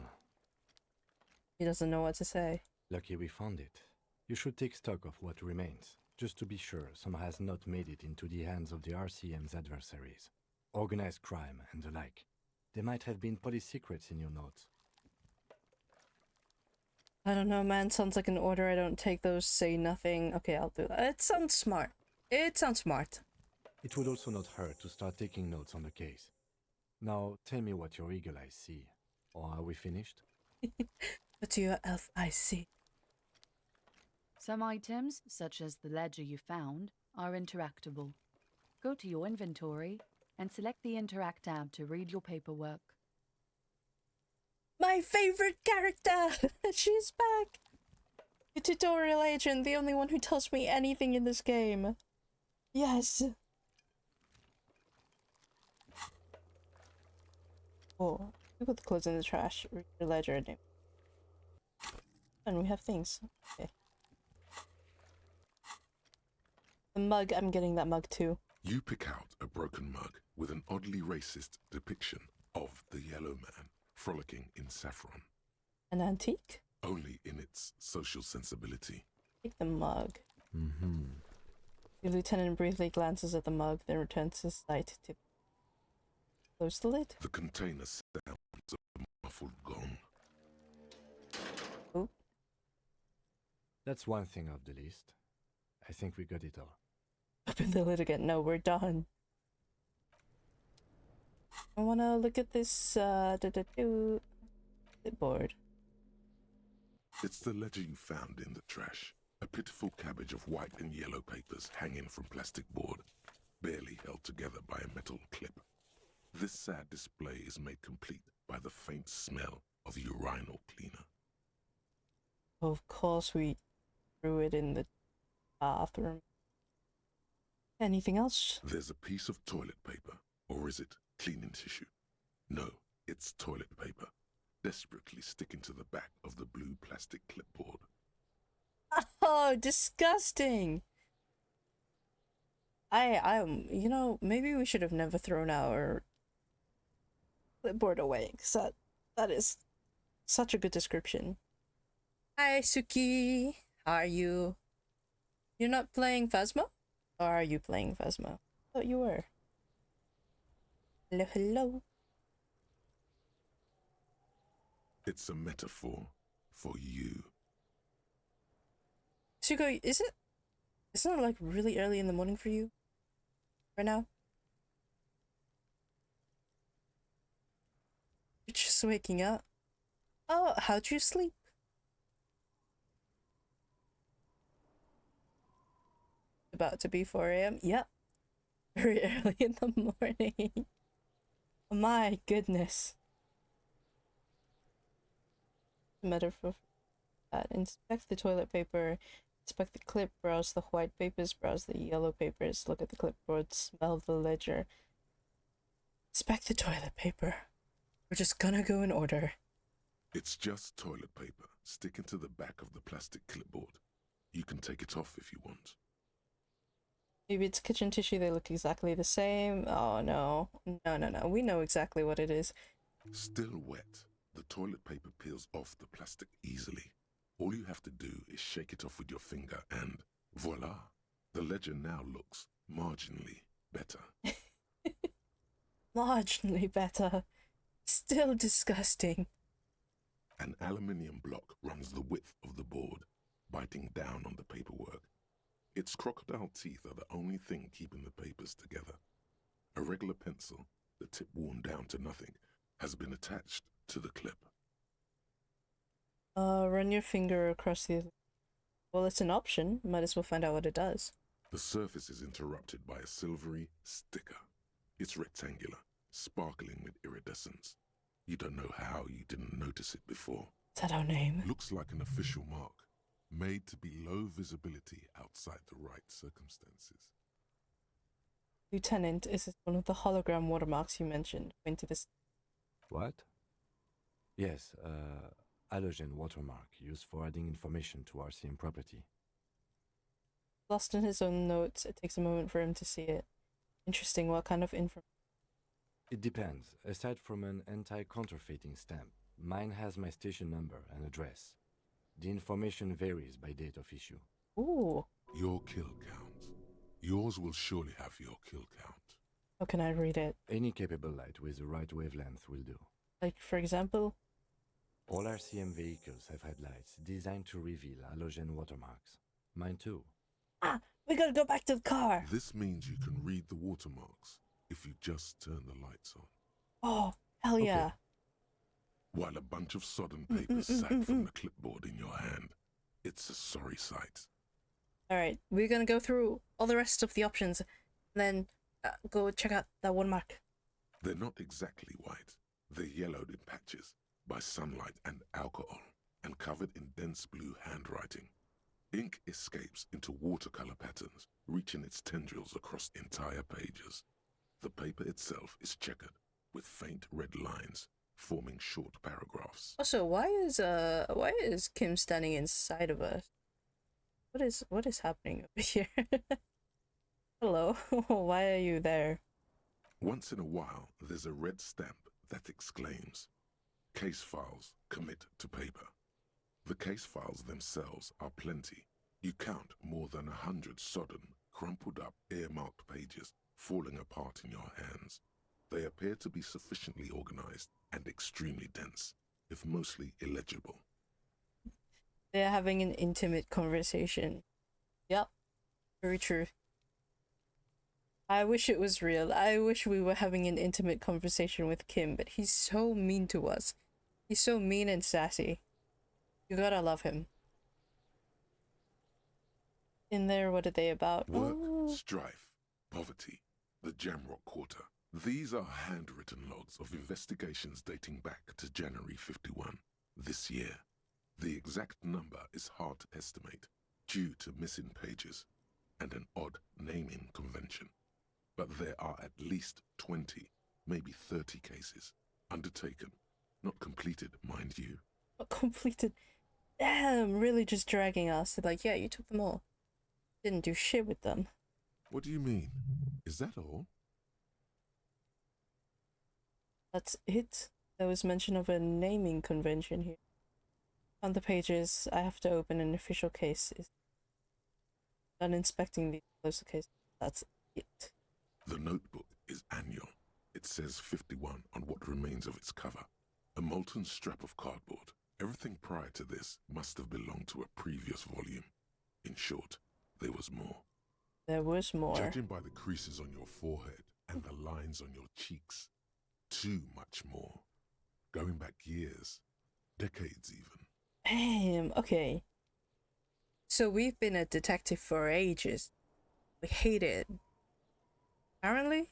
He doesn't know what to say. lucky we found it. You should take stock of what remains, just to be sure some has not made it into the hands of the RCM's adversaries. Organized crime and the like. There might have been police secrets in your notes. I don't know, man. Sounds like an order. I don't take those, say nothing. Okay, I'll do that. It sounds smart. It sounds smart. It would also not hurt to start taking notes on the case. Now, tell me what your eagle eyes see. Or are we finished? What do your elf eyes see? Some items, such as the ledger you found, are interactable. Go to your inventory and select the Interact tab to read your paperwork. My favorite character! She's back! The tutorial agent, the only one who tells me anything in this game. Yes! Oh, we put the clothes in the trash. Read your ledger name. And we have things. Okay. The mug, I'm getting that mug too. You pick out a broken mug with an oddly racist depiction of the yellow man frolicking in saffron, An antique? only in its social sensibility. Take the mug. Mm-hmm. The lieutenant briefly glances at the mug, then returns his sight to close the lid. The container sounds a muffled gong. Oh, That's one thing off the list. I think we got it all. open the lid again. No, we're done. I wanna look at this clipboard. It's the ledger you found in the trash. A pitiful cabbage of white and yellow papers hanging from plastic board, barely held together by a metal clip. This sad display is made complete by the faint smell of urinal cleaner. Of course we threw it in the bathroom. Anything else? There's a piece of toilet paper, or is it cleaning tissue? No, it's toilet paper, desperately sticking to the back of the blue plastic clipboard. Oh, disgusting! You know, maybe we should have never thrown our clipboard away, because that is such a good description. Hi, Suki! How are you? You're not playing Phasma? Or are you playing Phasma? I thought you were. Hello, hello. It's a metaphor for you. Suko, isn't it like really early in the morning for you? Right now? You're just waking up. Oh, how'd you sleep? About to be 4 a.m. Yep. Very early in the morning. My goodness. Metaphor for that. Inspect the toilet paper. Inspect the clip. Browse the white papers. Browse the yellow papers. Look at the clipboard. Smell the ledger. Inspect the toilet paper. We're just gonna go in order. It's just toilet paper sticking to the back of the plastic clipboard. You can take it off if you want. Maybe it's kitchen tissue, they look exactly the same. Oh no. No. We know exactly what it is. Still wet, the toilet paper peels off the plastic easily. All you have to do is shake it off with your finger and voila! The ledger now looks marginally better. Marginally better. Still disgusting. An aluminium block runs the width of the board, biting down on the paperwork. Its crocodile teeth are the only thing keeping the papers together. A regular pencil, the tip worn down to nothing, has been attached to the clip. Run your finger across the... Well, it's an option. Might as well find out what it does. The surface is interrupted by a silvery sticker. It's rectangular, sparkling with iridescence. You don't know how you didn't notice it before. Is that our name? Looks like an official mark, made to be low visibility outside the right circumstances. Lieutenant, is it one of the hologram watermarks you mentioned? Went to this... What? Yes, halogen watermark used for adding information to RCM property. Lost in his own notes. It takes a moment for him to see it. Interesting. What kind of information? It depends. Aside from an anti-counterfeiting stamp, mine has my station number and address. The information varies by date of issue. Ooh. Your kill count. Yours will surely have your kill count. How can I read it? Any capable light with the right wavelength will do. Like, for example? All RCM vehicles have had lights designed to reveal halogen watermarks. Mine too. Ah! We gotta go back to the car! This means you can read the watermarks if you just turn the lights on. Oh, hell yeah. Okay. While a bunch of sodden papers sag from the clipboard in your hand, it's a sorry sight. Alright, we're gonna go through all the rest of the options, and then go check out that watermark. They're not exactly white. They're yellowed in patches by sunlight and alcohol, and covered in dense blue handwriting. Ink escapes into watercolor patterns, reaching its tendrils across entire pages. The paper itself is checkered, with faint red lines, forming short paragraphs. Also, why is Kim standing inside of us? What is happening over here? Hello, why are you there? Once in a while, there's a red stamp that exclaims, "Case files commit to paper." The case files themselves are plenty. You count more than 100 sodden, crumpled up, earmarked pages falling apart in your hands. They appear to be sufficiently organized and extremely dense, if mostly illegible. They're having an intimate conversation. Yep, very true. I wish it was real. I wish we were having an intimate conversation with Kim, but he's so mean to us. He's so mean and sassy. You gotta love him. In there, what are they about? Work, Oh. strife, poverty, the Jamrock Quarter. These are handwritten logs of investigations dating back to January 51, this year. The exact number is hard to estimate due to missing pages and an odd naming convention. But there are at least 20, maybe 30 cases undertaken, not completed, mind you. Not completed. Damn, really just dragging us. Like, yeah, you took them all. Didn't do shit with them. What do you mean? Is that all? That's it. There was mention of a naming convention here. On the pages, I have to open an official case. Is done inspecting the closer case. That's it. The notebook is annual. It says 51 on what remains of its cover. A molten strap of cardboard. Everything prior to this must have belonged to a previous volume. In short, there was more. There was more. Judging by the creases on your forehead and the lines on your cheeks, too much more. Going back years, decades even. Damn, okay. So we've been a detective for ages. We hate it. Apparently?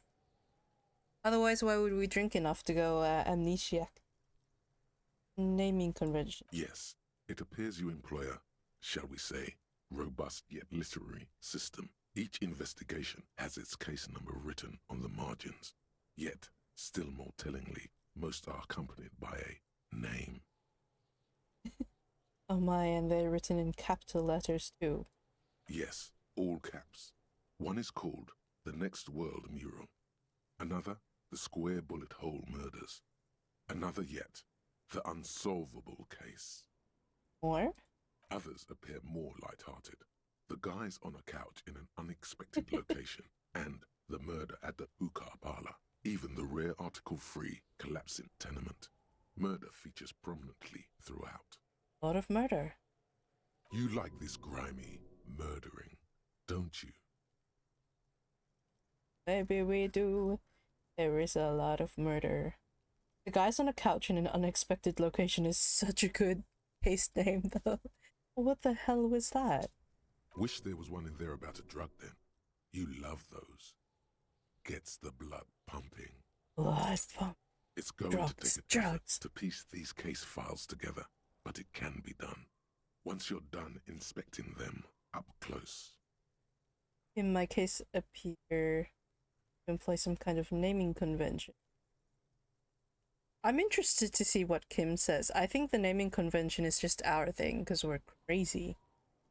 Otherwise, why would we drink enough to go amnesiac? Naming convention. Yes, it appears you employ a, shall we say, robust yet literary system. Each investigation has its case number written on the margins. Yet, still more tellingly, most are accompanied by a name. Oh my, and they're written in capital letters too. Yes, all caps. One is called The Next World Mural. Another, The Square Bullet Hole Murders. Another yet, The Unsolvable Case. More? Others appear more light-hearted. The guys on a couch in an unexpected location, and the murder at the hookah parlor. Even the rare article-free collapsing tenement. Murder features prominently throughout. A lot of murder. You like this grimy murdering, don't you? Maybe we do. There is a lot of murder. The guys on a couch in an unexpected location is such a good case name, though. What the hell was that? Wish there was one in there about a drug then. You love those. Gets the blood pumping. Blood pump. It's going to take a effort to piece these case files together, but it can be done. Once you're done inspecting them up close. In my case, appear to employ some kind of naming convention. I'm interested to see what Kim says. I think the naming convention is just our thing, because we're crazy.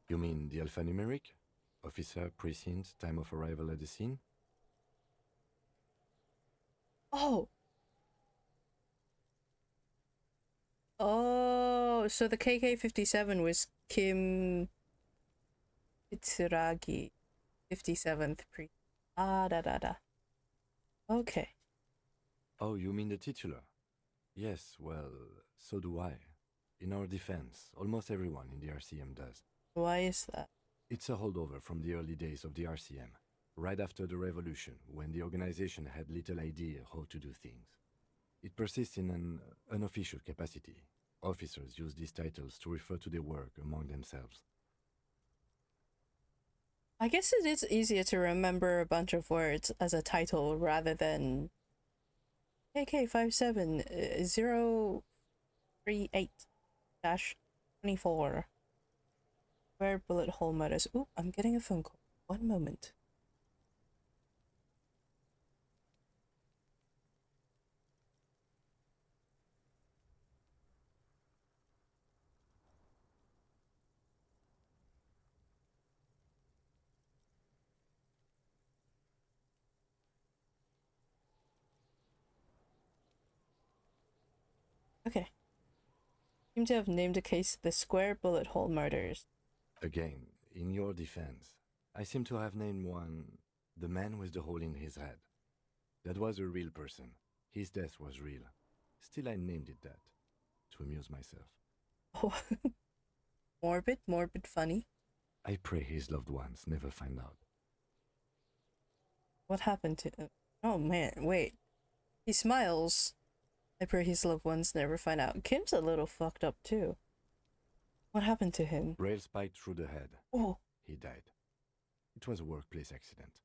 You mean the alphanumeric? Officer, precinct, time of arrival at the scene? Oh! Oh, so the KK-57 was Kim Itsuragi, 57th pre. Ah, da da da. Okay. Oh, you mean the titular? Yes, well, so do I. In our defense, almost everyone in the RCM does. Why is that? It's a holdover from the early days of the RCM, right after the revolution, when the organization had little idea how to do things. It persists in an unofficial capacity. Officers use these titles to refer to their work among themselves. I guess it is easier to remember a bunch of words as a title rather than KK57038-24. Where bullet hole murders. Ooh, I'm getting a phone call. One moment. Okay. Seem to have named the case the Square Bullet Hole Murders. Again, in your defense, I seem to have named one the man with the hole in his head. That was a real person. His death was real. Still, I named it that, to amuse myself. Oh. Morbid, funny. I pray his loved ones never find out. What happened to him? Oh man, wait. He smiles. I pray his loved ones never find out. Kim's a little fucked up too. What happened to him? Rail spiked through the head. Oh. He died. It was a workplace accident.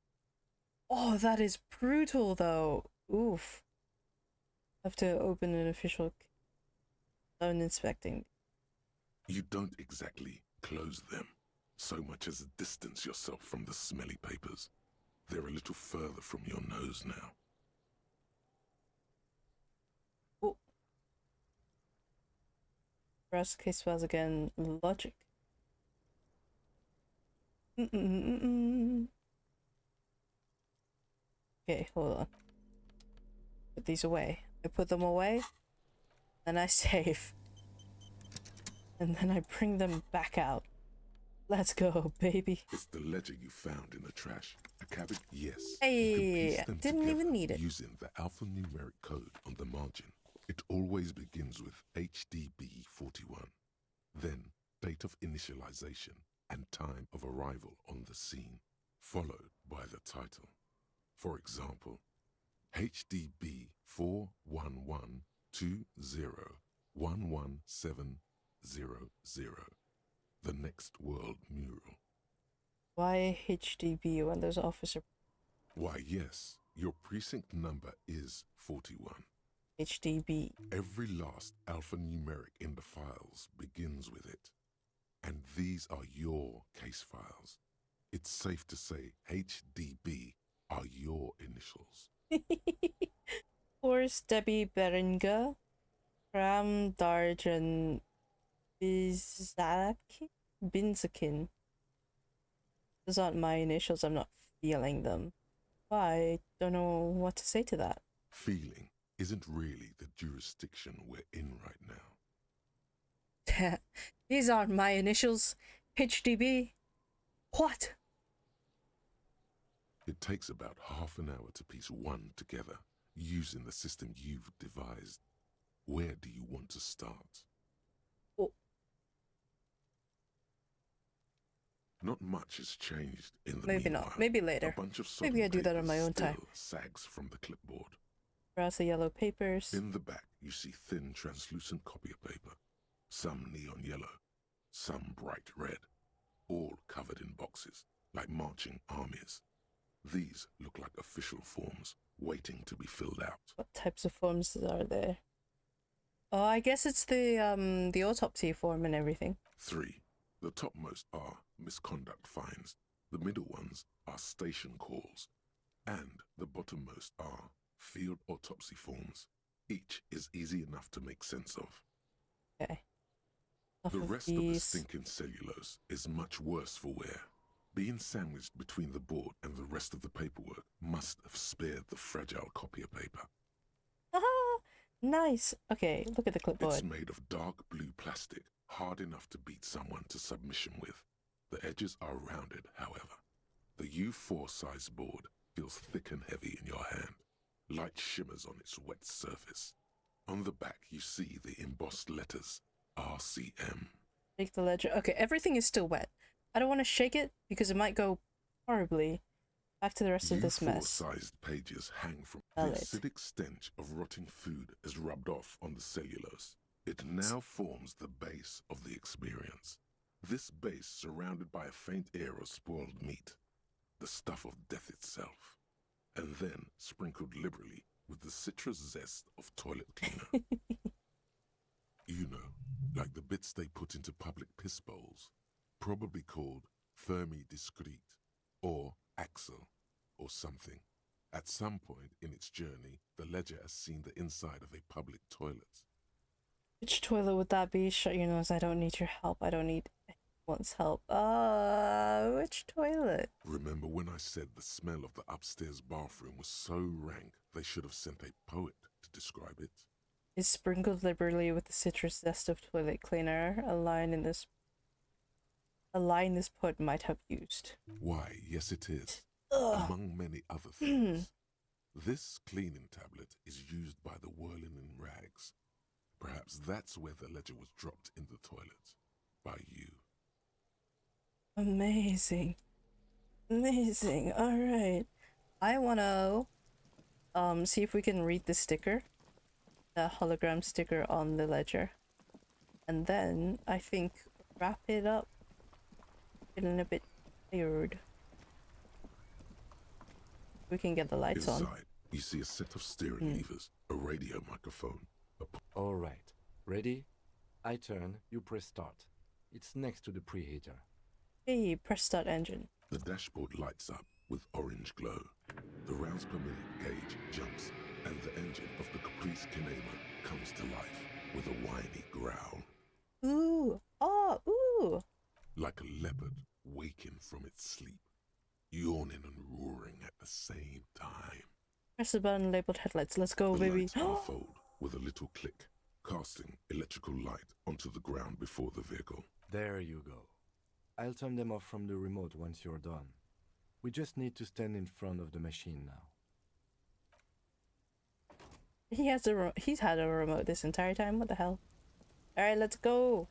Oh, that is brutal, though. Oof. Have to open an official zone inspecting. You don't exactly close them, so much as distance yourself from the smelly papers. They're a little further from your nose now. Oh. Press case files again. Logic. Okay, hold on. Put these away. I put them away, then I save. And then I bring them back out. Let's go, baby. It's the ledger you found in the trash. A cabbage? Yes. Hey, didn't even need it. Using the alphanumeric code on the margin. It always begins with HDB41. Then, date of initialization and time of arrival on the scene, followed by the title. For example, HDB 41120111700. The Next World Mural. Why HDB when there's officer? Why, yes, your precinct number is 41. HDB. Every last alphanumeric in the files begins with it. And these are your case files. It's safe to say HDB are your initials. Horse Debbie Berenger, Ram Darjan Binzakin. Those aren't my initials, I'm not feeling them. I don't know what to say to that. Feeling isn't really the jurisdiction we're in right now. These aren't my initials. HDB. What? It takes about half an hour to piece one together, using the system you've devised. Where do you want to start? Oh. Not much has changed in the Maybe meanwhile. not. Maybe later. A bunch of Maybe I do that on my own time. Sags from the clipboard. Browse the yellow papers. In the back, you see thin, translucent copy of paper. Some neon yellow, some bright red, all covered in boxes, like marching armies. These look like official forms, waiting to be filled out. What types of forms are there? Oh, I guess it's the autopsy form and everything. 3. The topmost are misconduct fines. The middle ones are station calls. And the bottommost are field autopsy forms. Each is easy enough to make sense of. Okay. The rest of the stinking cellulose is much worse for wear. Being sandwiched between the board and the rest of the paperwork must have spared the fragile copier paper. Haha! Nice! Okay, look at the clipboard. It's made of dark blue plastic, hard enough to beat someone to submission with. The edges are rounded, however. The U4 size board feels thick and heavy in your hand. Light shimmers on its wet surface. On the back, you see the embossed letters, RCM. Shake the ledger. Okay, everything is still wet. I don't want to shake it because it might go horribly. Back to the rest of this mess. U4-sized pages hang from the acidic stench of rotting food is rubbed off on the cellulose. It now forms the base of the experience. This base surrounded by a faint air of spoiled meat, the stuff of death itself, and then sprinkled liberally with the citrus zest of toilet cleaner. You know, like the bits they put into public piss bowls, probably called Fermi Discrete, or Axel, or something. At some point in its journey, the ledger has seen the inside of a public toilet. Which toilet would that be? Shut your nose, I don't need your help. I don't need anyone's help. Which toilet? Remember when I said the smell of the upstairs bathroom was so rank they should have sent a poet to describe it? Is sprinkled liberally with the citrus zest of toilet cleaner, a line this poet might have used. Why, yes it is. Ugh. Among many other things. This cleaning tablet is used by the whirling in rags. Perhaps that's where the ledger was dropped in the toilet. By you. Amazing. Amazing. Alright. I wanna see if we can read the sticker. The hologram sticker on the ledger. And then I think wrap it up. Feeling a bit tired. We can get the lights on. Inside, you see a set of steering levers, a radio microphone, All right. Ready? I turn, you press start. It's next to the preheater. Hey, press start engine. The dashboard lights up with orange glow. The rounds per minute gauge jumps, and the engine of the Caprice Kinema comes to life with a whiny growl. Ooh, oh, ooh. Like a leopard waking from its sleep, yawning and roaring at the same time. Press the button labeled headlights. Let's go, The baby. lights unfold with a little click, casting electrical light onto the ground before the vehicle. There you go. I'll turn them off from the remote once you're done. We just need to stand in front of the machine now. He's had a remote this entire time. What the hell? All right, let's go.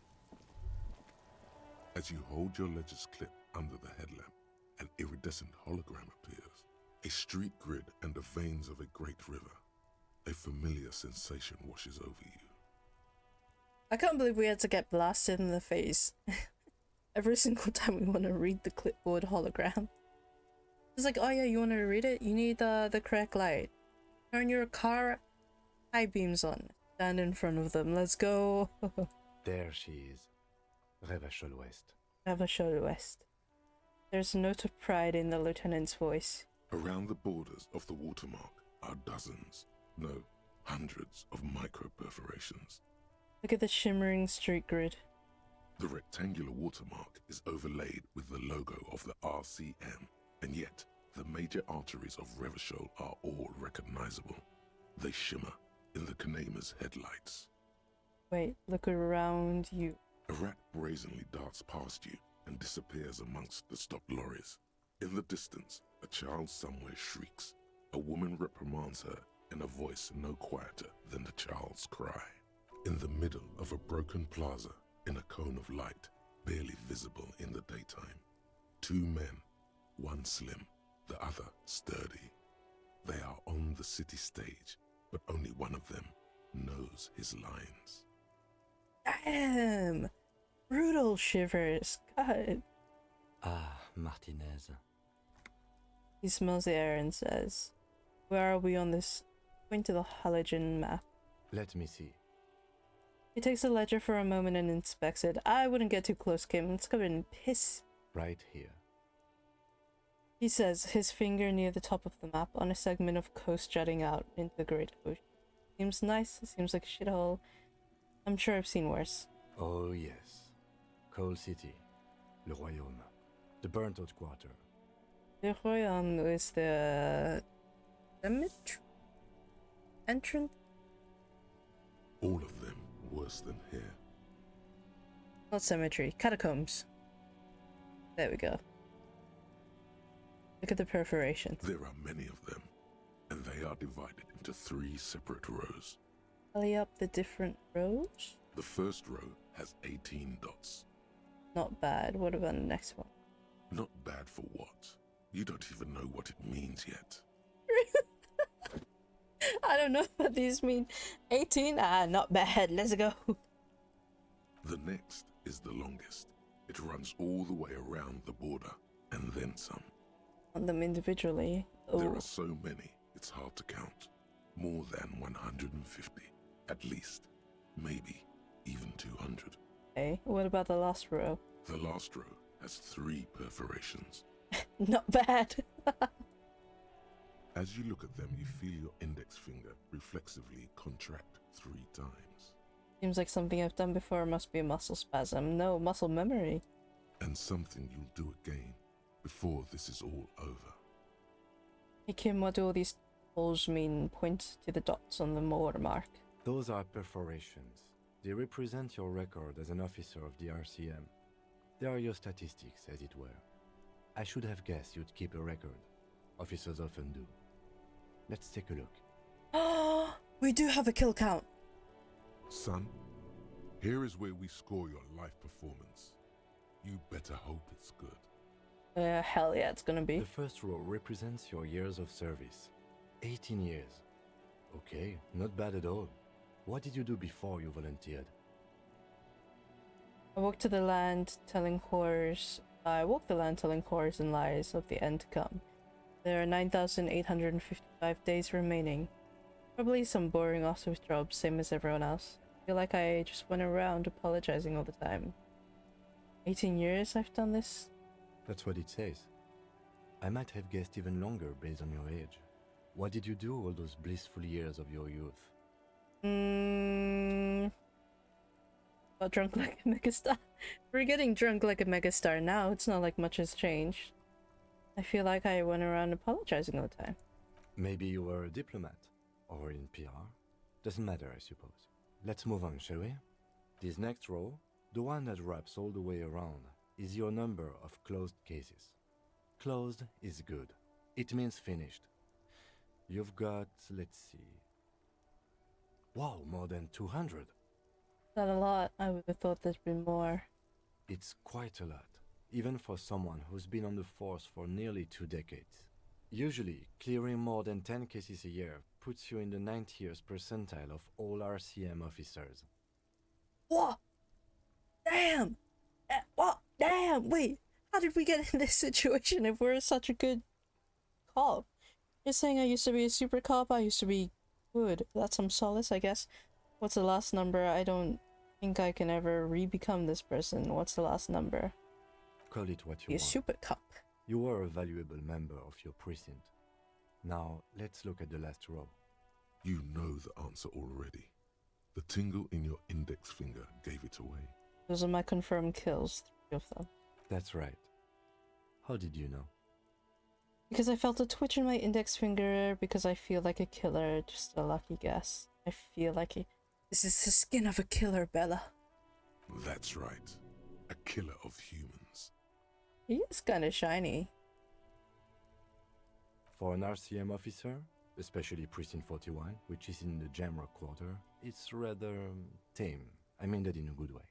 As you hold your ledger's clip under the headlamp, an iridescent hologram appears. A street grid and the veins of a great river. A familiar sensation washes over you. I can't believe we had to get blasted in the face every single time we want to read the clipboard hologram. It's like, oh yeah, you want to read it? You need the correct light. Turn your car high beams on. Stand in front of them. Let's go. There she is. Revachol West. Revachol West. There's a note of pride in the lieutenant's voice. Around the borders of the watermark are dozens, no, hundreds of micro perforations. Look at the shimmering street grid. The rectangular watermark is overlaid with the logo of the RCM, and yet the major arteries of Revachol are all recognizable. They shimmer in the Kinema's headlights. Wait, look around you. A rat brazenly darts past you and disappears amongst the stopped lorries. In the distance, a child somewhere shrieks. A woman reprimands her in a voice no quieter than the child's cry. In the middle of a broken plaza, in a cone of light, barely visible in the daytime, two men, one slim, the other sturdy. They are on the city stage, but only one of them knows his lines. Damn! Brutal shivers. God. Ah, Martinez. He smells the air and says, "Where are we on this? Point to the halogen map." Let me see. He takes the ledger for a moment and inspects it. I wouldn't get too close, Kim. It's covered in piss. Right here. He says, his finger near the top of the map on a segment of coast jutting out into the great ocean. Seems nice. Seems like a shithole. I'm sure I've seen worse. Oh yes. Coal City. Le Royaume. The burnt-out quarter. Le Royaume is the cemetery entrance. All of them worse than here. Not cemetery, catacombs. There we go. Look at the perforations. There are many of them, and they are divided into 3 separate rows. Tally up the different rows? The first row has 18 dots. Not bad. What about the next one? Not bad for what? You don't even know what it means yet. I don't know what these mean. 18? Ah, not bad. Let's go. The next is the longest. It runs all the way around the border, and then some. On them individually. There Oh, are so many, it's hard to count. More than 150, at least. Maybe even 200. okay. What about the last row? The last row has 3 perforations. Not bad. As you look at them, you feel your index finger reflexively contract 3 times. Seems like something I've done before. Must be a muscle spasm. No, muscle memory. And something you'll do again before this is all over. Hey Kim, what do all these holes mean? Point to the dots on the watermark. Those are perforations. They represent your record as an officer of the RCM. They are your statistics, as it were. I should have guessed you'd keep a record. Officers often do. Let's take a look. Oh, we do have a kill count. Son, here is where we score your life performance. You better hope it's good. Hell yeah, it's gonna be. The first row represents your years of service. 18 years. Okay, not bad at all. What did you do before you volunteered? I walk the land telling horrors and lies of the end to come. There are 9,855 days remaining. Probably some boring office jobs, same as everyone else. I feel like I just went around apologizing all the time. 18 years I've done this? That's what it says. I might have guessed even longer based on your age. What did you do all those blissful years of your youth? Got drunk like a megastar. We're getting drunk like a megastar now. It's not like much has changed. I feel like I went around apologizing all the time. Maybe you were a diplomat, or in PR. Doesn't matter, I suppose. Let's move on, shall we? This next row, the one that wraps all the way around, is your number of closed cases. Closed is good. It means finished. You've got, let's see... Wow, more than 200. Not a lot. I would have thought there'd been more. It's quite a lot, even for someone who's been on the force for nearly 2 decades. Usually, clearing more than 10 cases a year puts you in the 90th percentile of all RCM officers. What? Damn! What? Damn! Wait, how did we get in this situation if we're such a good cop? You're saying I used to be a super cop, I used to be good. That's some solace, I guess. What's the last number? I don't think I can ever re-become this person. What's the last number? Call it what you Be a want. super cop. You were a valuable member of your precinct. Now, let's look at the last row. You know the answer already. The tingle in your index finger gave it away. Those are my confirmed kills, 3 of them. That's right. How did you know? Because I felt a twitch in my index finger, because I feel like a killer, just a lucky guess. I feel like this is the skin of a killer, Bella. That's right. A killer of humans. He is kinda shiny. For an RCM officer, especially Precinct 41, which is in the Jamrock quarter, it's rather tame. I mean that in a good way.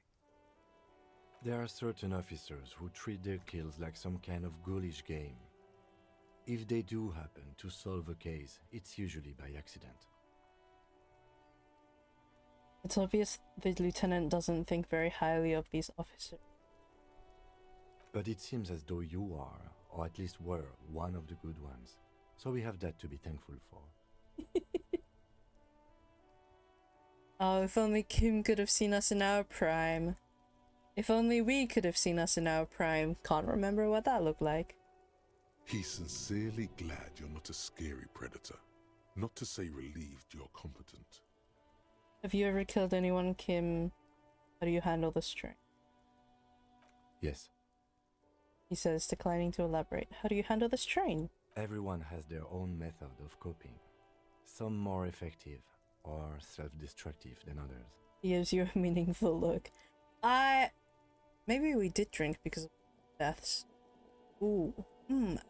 There are certain officers who treat their kills like some kind of ghoulish game. If they do happen to solve a case, it's usually by accident. It's obvious the lieutenant doesn't think very highly of these officers. But it seems as though you are, or at least were, one of the good ones. So we have that to be thankful for. Oh, if only Kim could have seen us in our prime. If only we could have seen us in our prime. Can't remember what that looked like. He's sincerely glad you're not a scary predator. Not to say relieved you're competent. Have you ever killed anyone, Kim? How do you handle the strain? Yes. He says, declining to elaborate. How do you handle the strain? Everyone has their own method of coping. Some more effective or self-destructive than others. He gives you a meaningful look. Maybe we did drink because of deaths. Ooh.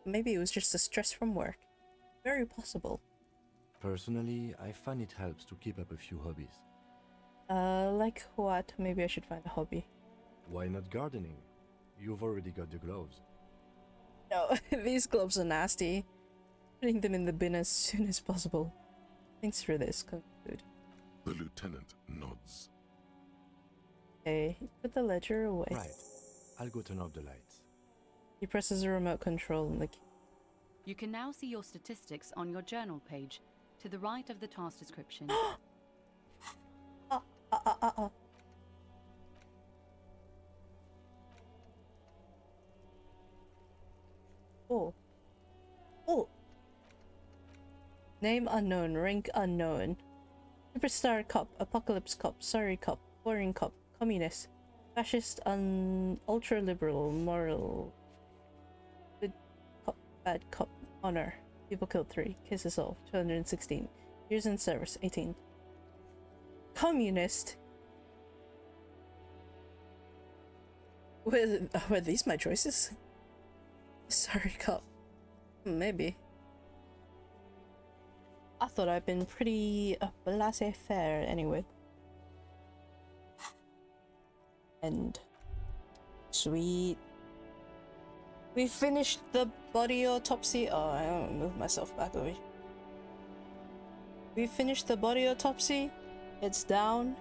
Maybe it was just the stress from work. Very possible. Personally, I find it helps to keep up a few hobbies. Like what? Maybe I should find a hobby. Why not gardening? You've already got the gloves. No, these gloves are nasty. Putting them in the bin as soon as possible. Thanks for this, conclude. The lieutenant nods. Okay, put the ledger away. Right. I'll go turn off the lights. He presses a remote control on the key. You can now see your statistics on your journal page, to the right of the task description. Oh. Oh. Name unknown, rank unknown. Superstar cop, apocalypse cop, sorry cop, boring cop, communist, fascist, ultra-liberal, moral, good cop, bad cop, honor. People killed 3, cases solved, 216. Years in service, 18. Communist? Were these my choices? Sorry, cop. Maybe. I thought I'd been pretty laissez-faire anyway. And sweet. We finished the body autopsy. Oh, I don't move myself back over here. We finished the body autopsy. It's down.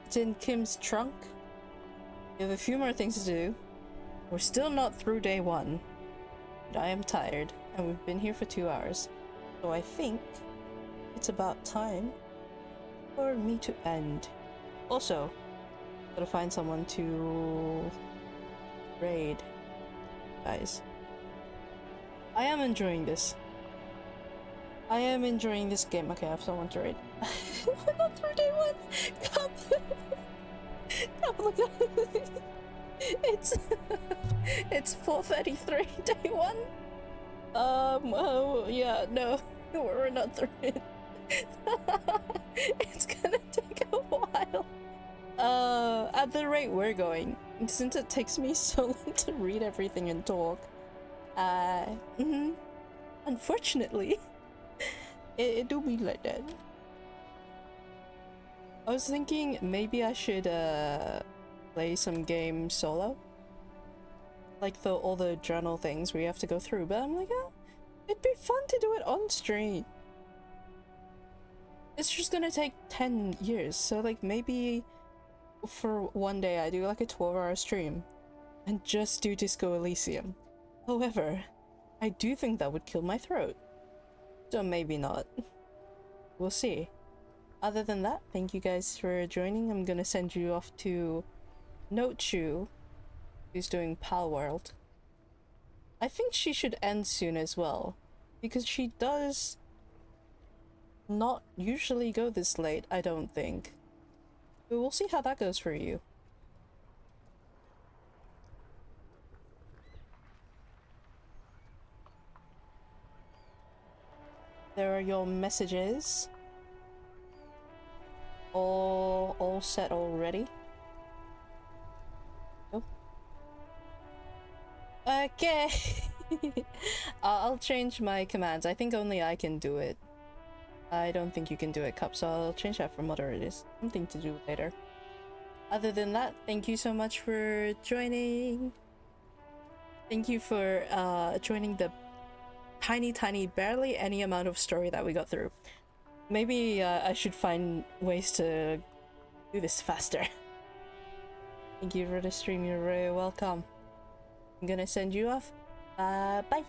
It's in Kim's trunk. We have a few more things to do. We're still not through day 1. But I am tired, and we've been here for 2 hours. So I think it's about time for me to end. Also, gotta find someone to raid. Guys. I am enjoying this. I am enjoying this game. Okay, I have someone to raid. We're not through day 1! Come! Come look at it! It's 4:33 day 1. Oh yeah, no, we're not through it. It's gonna take a while. At the rate we're going, since it takes me so long to read everything and talk, unfortunately, it do be like that. I was thinking maybe I should play some games solo, like all the journal things we have to go through. But I'm like, oh, it'd be fun to do it on stream. It's just gonna take 10 years, so like maybe for one day I do like a 12-hour stream and just do Disco Elysium. However, I do think that would kill my throat, so maybe not. We'll see. Other than that, thank you guys for joining. I'm gonna send you off to Nochu, who's doing Pal World. I think she should end soon as well, because she does not usually go this late, I don't think. But we'll see how that goes for you. There are your messages. All set already. Oh. Okay. I'll change my commands. I think only I can do it. I don't think you can do it, Cup, so I'll change that from whatever it is. Something to do later. Other than that, thank you so much for joining. Thank you for joining the tiny, barely any amount of story that we got through. Maybe I should find ways to do this faster. Thank you for the stream, you're very welcome. I'm gonna send you off. Bye.